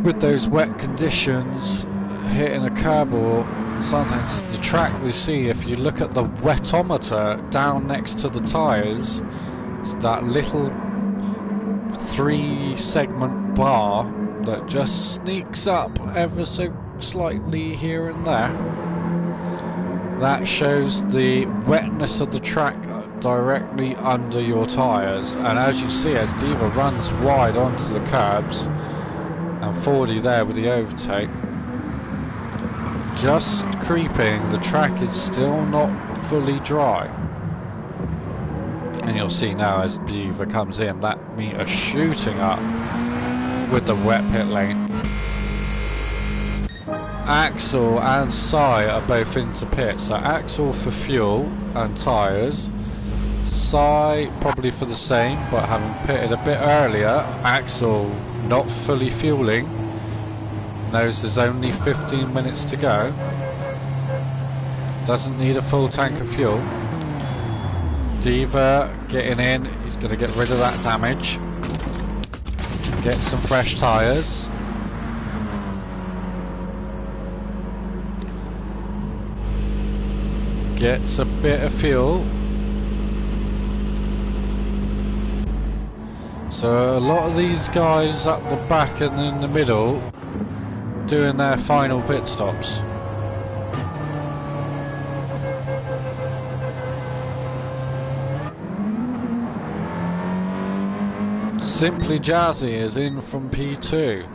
with those wet conditions, hitting a curb or something. It's the track we see. If you look at the wetometer down next to the tyres, it's that little 3-segment bar that just sneaks up ever so slightly here and there. That shows the wetness of the track directly under your tyres, and as you see, as Diva runs wide onto the curbs, and 40 there with the overtake, just creeping, the track is still not fully dry. And you'll see now as Diva comes in, that meter shooting up with the wet pit lane. Axel and Sai are both into pit, so Axel for fuel and tyres, Sai probably for the same, but having pitted a bit earlier. Axel not fully fueling, knows there's only 15 minutes to go, doesn't need a full tank of fuel. Diva getting in, he's going to get rid of that damage, get some fresh tyres. Gets a bit of fuel. So a lot of these guys at the back and in the middle doing their final pit stops. Simply Jazzy is in from P2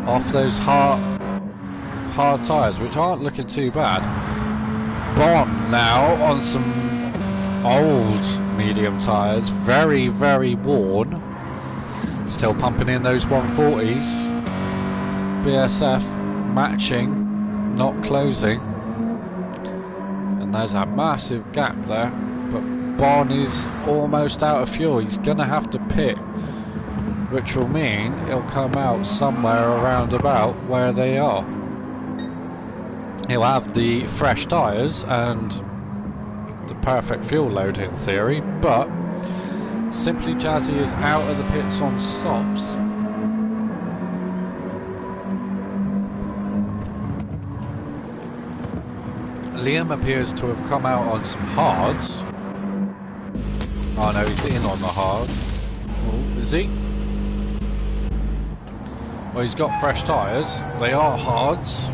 off those hard tyres, which aren't looking too bad. Bon now on some old medium tyres, very worn, still pumping in those 140s. BSF matching, not closing, and there's a massive gap there, but Bon is almost out of fuel. He's gonna have to pit, which will mean he'll come out somewhere around about where they are. He'll have the fresh tyres and the perfect fuel load in theory, but Simply Jazzy is out of the pits on softs. Liam appears to have come out on some hards. Oh no, he's in on the hard. Oh, is he? Well, he's got fresh tyres. They are hards.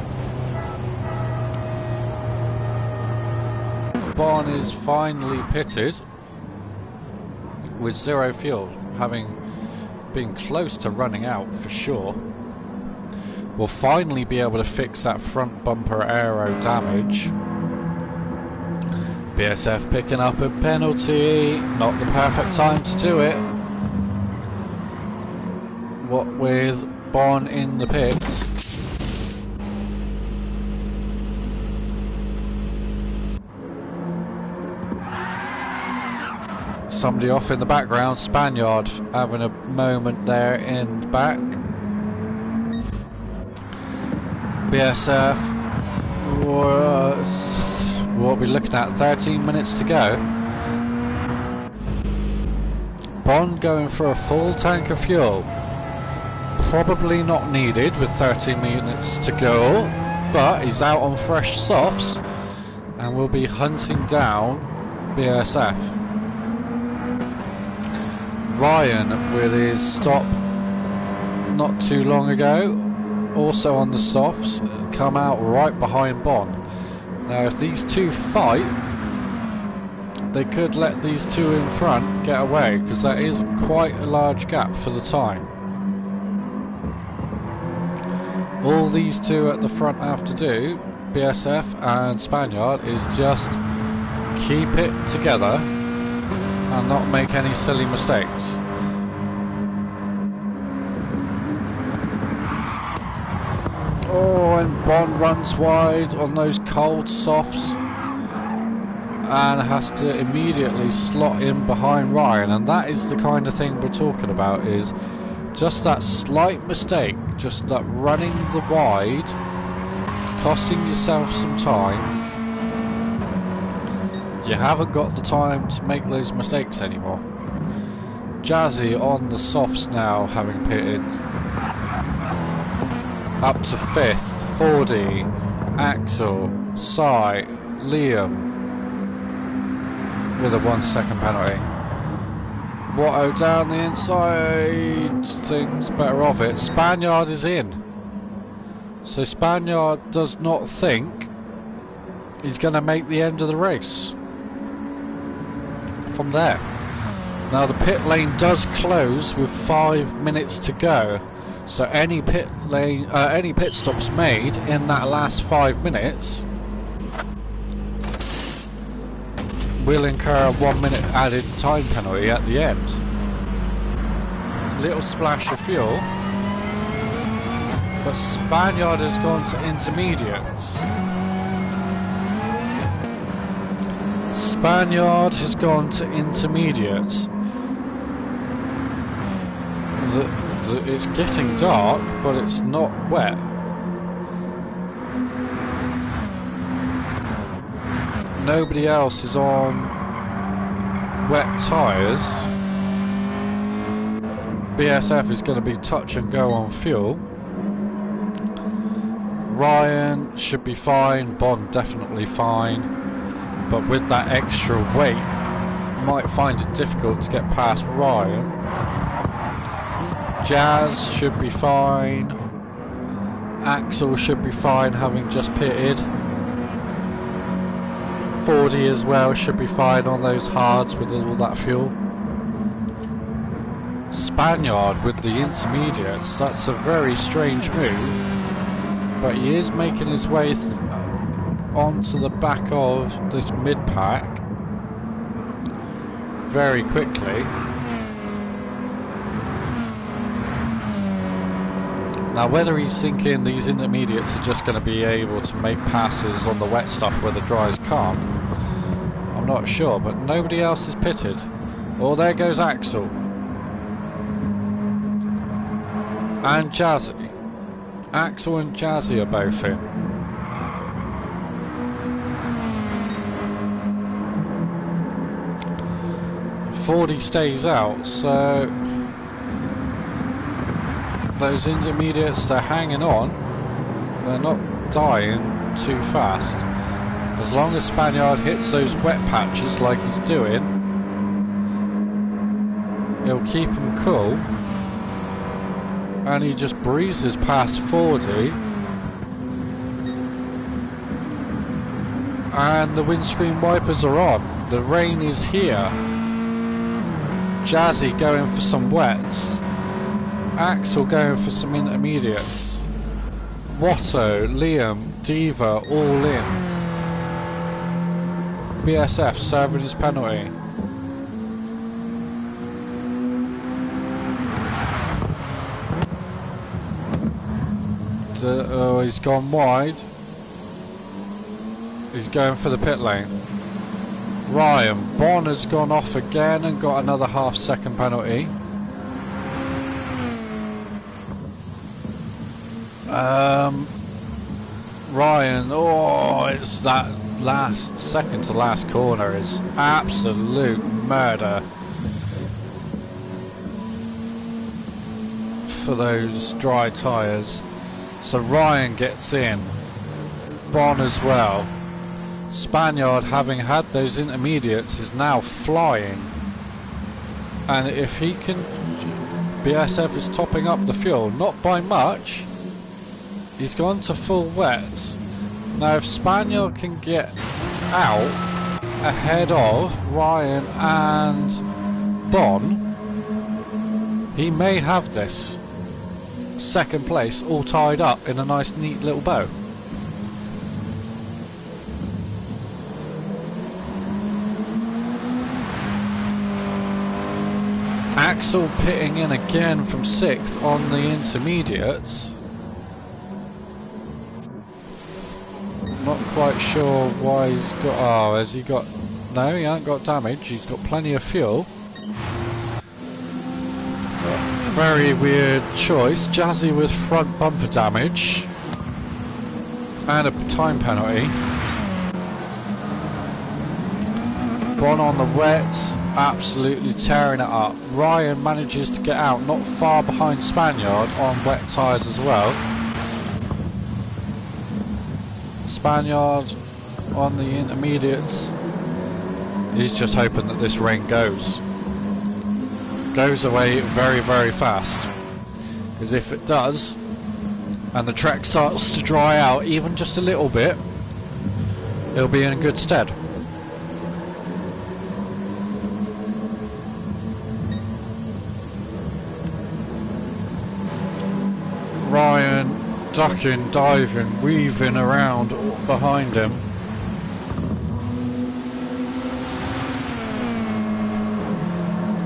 Bon is finally pitted with 0 fuel, having been close to running out for sure. We'll finally be able to fix that front bumper aero damage. BSF picking up a penalty, not the perfect time to do it. What with Bon in the pits. Somebody off in the background, Spaniard having a moment there in the back. BSF was, what we're looking at, 13 minutes to go. Bon going for a full tank of fuel. Probably not needed with 13 minutes to go, but he's out on fresh softs and will be hunting down BSF. Ryan with his stop not too long ago, also on the softs, come out right behind Bon. Now if these two fight, they could let these two in front get away, because that is quite a large gap for the time. All these two at the front have to do, BSF and Spaniard, is just keep it together and not make any silly mistakes. Oh, and Bond runs wide on those cold softs and has to immediately slot in behind Ryan, and that is the kind of thing we're talking about, is just that slight mistake, just that running the wide, costing yourself some time. You haven't got the time to make those mistakes anymore. Jazzy on the softs now, having pitted up to 5th, 40, Axel, Sai, Liam with a 1 second penalty. Watto down the inside, thinks better of it. Spaniard is in. So Spaniard does not think he's going to make the end of the race from there. Now the pit lane does close with 5 minutes to go. So any pit stops made in that last 5 minutes will incur a 1 minute added time penalty at the end. Little splash of fuel, but Spaniard has gone to intermediates. Spaniard has gone to intermediates. It's getting dark, but it's not wet. Nobody else is on wet tyres. BSF is going to be touch and go on fuel. Ryan should be fine, Bond definitely fine, but with that extra weight might find it difficult to get past Ryan. Jazz should be fine. Axel should be fine, having just pitted. 40 as well should be fine on those hards with all that fuel. Spaniard with the intermediates, that's a very strange move, but he is making his way onto the back of this mid-pack very quickly. Now whether he's thinking these intermediates are just going to be able to make passes on the wet stuff where the dries can't, I'm not sure, but nobody else is pitted. Oh, there goes Axel. And Jazzy. Axel and Jazzy are both in. Fordy stays out, so those intermediates, they're hanging on. They're not dying too fast. As long as Spaniard hits those wet patches like he's doing, he'll keep them cool. And he just breezes past 40. And the windscreen wipers are on. The rain is here. Jazzy going for some wets. Axel going for some intermediates. Watto, Liam, Diva all in. BSF serving his penalty. Oh, he's gone wide. He's going for the pit lane. Ryan Bon has gone off again and got another half-second penalty. Ryan, oh, it's that second to last corner is absolute murder for those dry tyres. So Ryan gets in, Bon as well. Spaniard, having had those intermediates, is now flying, and if he can, BSF is topping up the fuel, not by much. He's gone to full wets. Now if Spaniard can get out ahead of Ryan and Bon, he may have this. second place, all tied up in a nice neat little bow. Axel pitting in again from 6th on the intermediates. Not quite sure why he's got... Oh, has he got... No, he hasn't got damage. He's got plenty of fuel. Very weird choice. Jazzy with front bumper damage. And a time penalty. Bon on the wets. Absolutely tearing it up. Ryan manages to get out. Not far behind Spaniard on wet tyres as well. Spaniard on the intermediates. He's just hoping that this rain goes away very, very fast, because if it does and the track starts to dry out even just a little bit, it'll be in good stead. Ryan ducking, diving, weaving around behind him.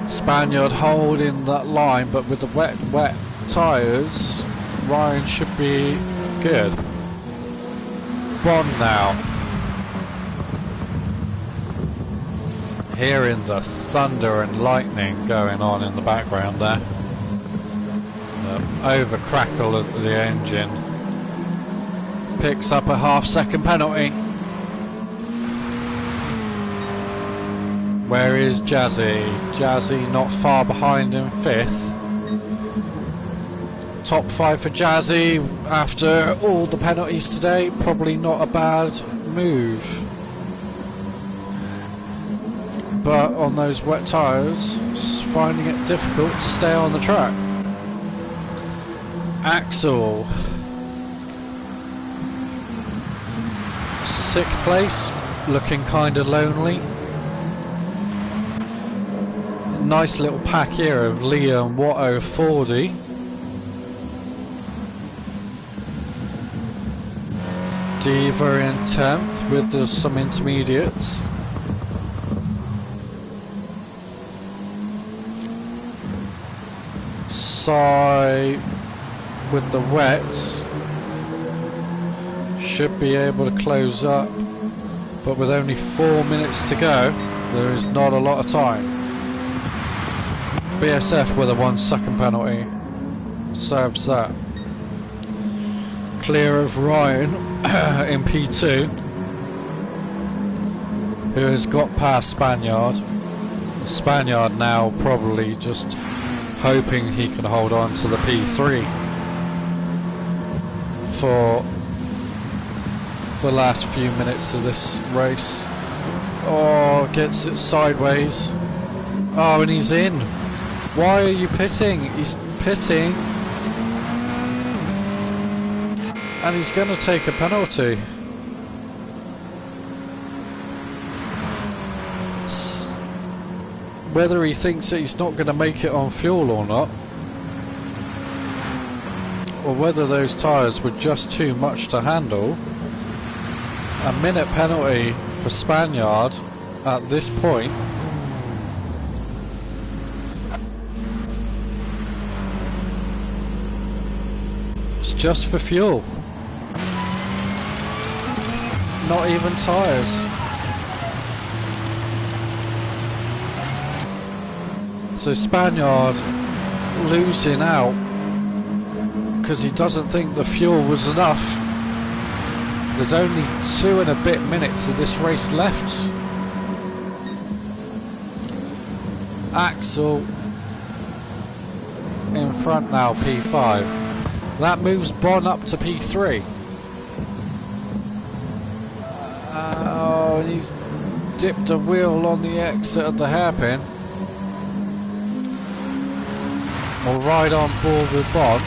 Spaniard holding that line, but with the wet tyres, Ryan should be good. Bon now. Hearing the thunder and lightning going on in the background there. The over crackle of the engine. Picks up a half-second penalty. Where is Jazzy? Jazzy not far behind in 5th. Top 5 for Jazzy after all the penalties today. Probably not a bad move. But on those wet tyres, finding it difficult to stay on the track. Axel. 6th place, looking kind of lonely. Nice little pack here of Liam, Watto, Fordy. Diva in 10th with some intermediates. Sai with the wets should be able to close up, but with only 4 minutes to go, there is not a lot of time. BSF with a 1-second penalty serves that. Clear of Ryan in P2, who has got past Spaniard. Spaniard now probably just hoping he can hold on to the P3 for the last few minutes of this race. Oh, gets it sideways. Oh, and he's in. Why are you pitting? He's pitting. And he's going to take a penalty. Whether he thinks that he's not going to make it on fuel or not, or whether those tyres were just too much to handle, a minute penalty for Spaniard at this point. It's just for fuel. Not even tyres. So Spaniard losing out because he doesn't think the fuel was enough. There's only 2 and a bit minutes of this race left. Axel in front now, P5. That moves Bon up to P3. Oh, and he's dipped a wheel on the exit of the hairpin. We'll ride on board with Bon.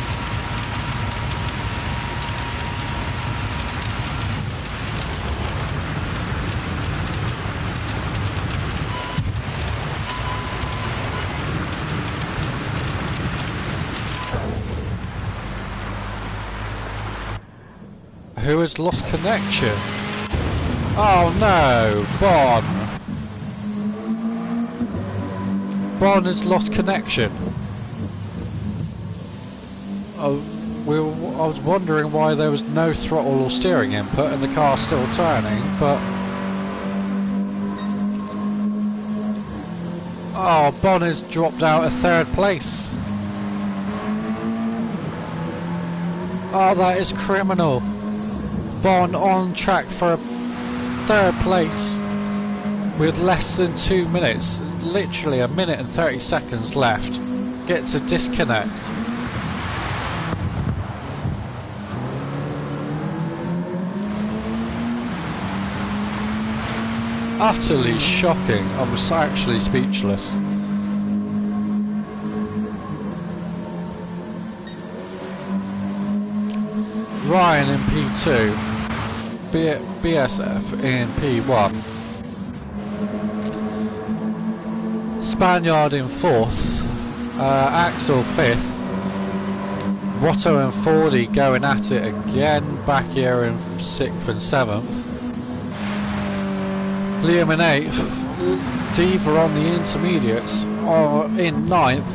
Who has lost connection? Oh no, Bon. Bon has lost connection. I was wondering why there was no throttle or steering input and the car's still turning, but... Oh, Bon has dropped out of 3rd place. Oh, that is criminal. Bon on track for 3rd place with less than 2 minutes. Literally a minute and 30 seconds left. Gets a disconnect. Utterly shocking. I was actually speechless. Ryan in P2, BsF in P1, Spaniard in 4th, Axel 5th, Watto and Fordy going at it again, back here in 6th and 7th, Liam in 8th, Diva on the intermediates in 9th,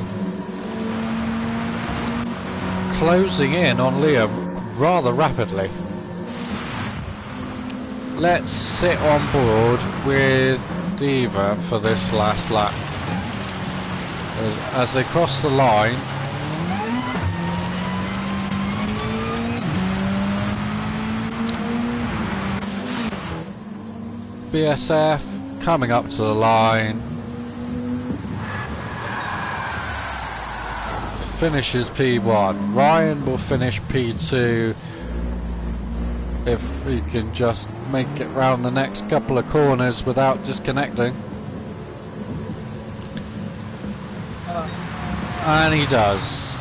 closing in on Liam rather rapidly. Let's sit on board with Diva for this last lap. As they cross the line, BsF coming up to the line, finishes P1. Ryan will finish P2 if he can just make it round the next couple of corners without disconnecting. And he does.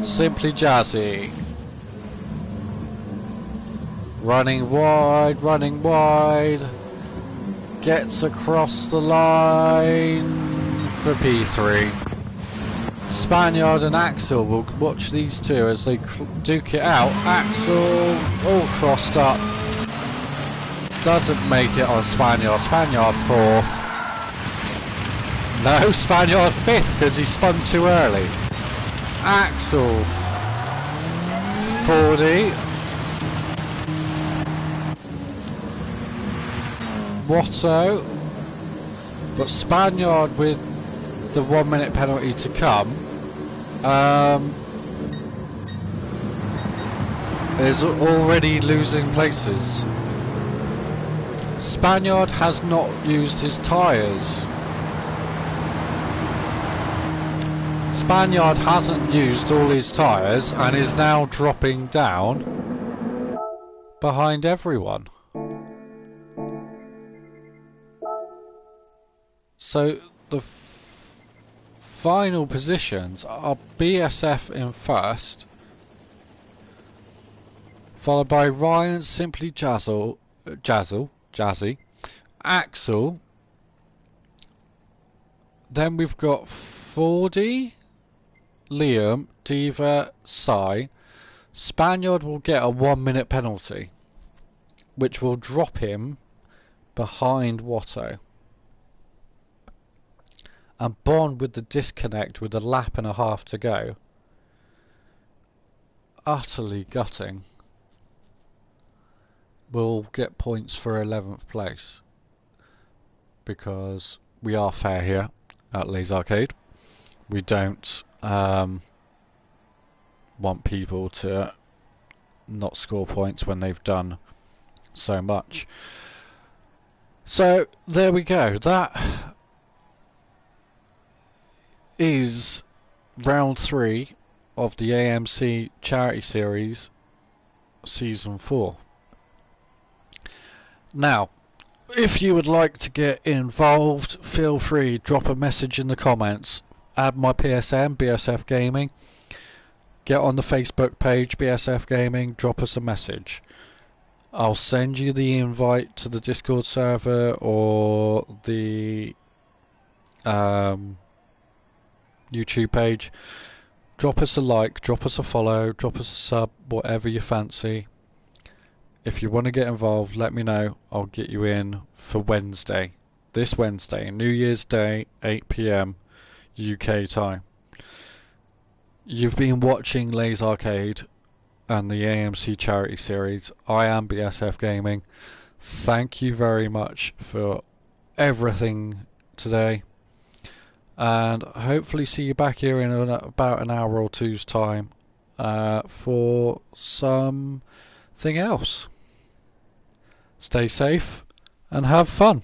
Simply jazzy. Running wide. Gets across the line for P3. Spaniard and Axel will watch these two as they duke it out. Axel all crossed up. Doesn't make it on Spaniard. Spaniard 4th. No, Spaniard 5th because he spun too early. Axel 40. Watto. But Spaniard with the 1 minute penalty to come is already losing places. Spaniard has not used his tyres. Spaniard hasn't used all his tyres and is now dropping down behind everyone. So the final positions are BsF in 1st, followed by Ryan, Simply Jazzy, Axel, then we've got Fordy, Liam, Diva, Sai. Spaniard will get a 1 minute penalty, which will drop him behind Watto. And Bond with the disconnect with a lap and a half to go. Utterly gutting. Will get points for 11th place. Because we are fair here at LazArcade. We don't want people to not score points when they've done so much. So there we go. That is round 3 of the AMC Charity Series Season 4. Now, if you would like to get involved, feel free, drop a message in the comments, add my PSN, BsfGaming, get on the Facebook page, BsfGaming, drop us a message. I'll send you the invite to the Discord server or the YouTube page. Drop us a like, drop us a follow, drop us a sub, whatever you fancy. if you want to get involved, let me know. I'll get you in for Wednesday. This Wednesday, New Year's Day, 8 PM UK time. You've been watching LazArcade and the AMC charity series. I am BsfGaming. Thank you very much for everything today, and hopefully see you back here in about an hour or two's time for something else. Stay safe and have fun.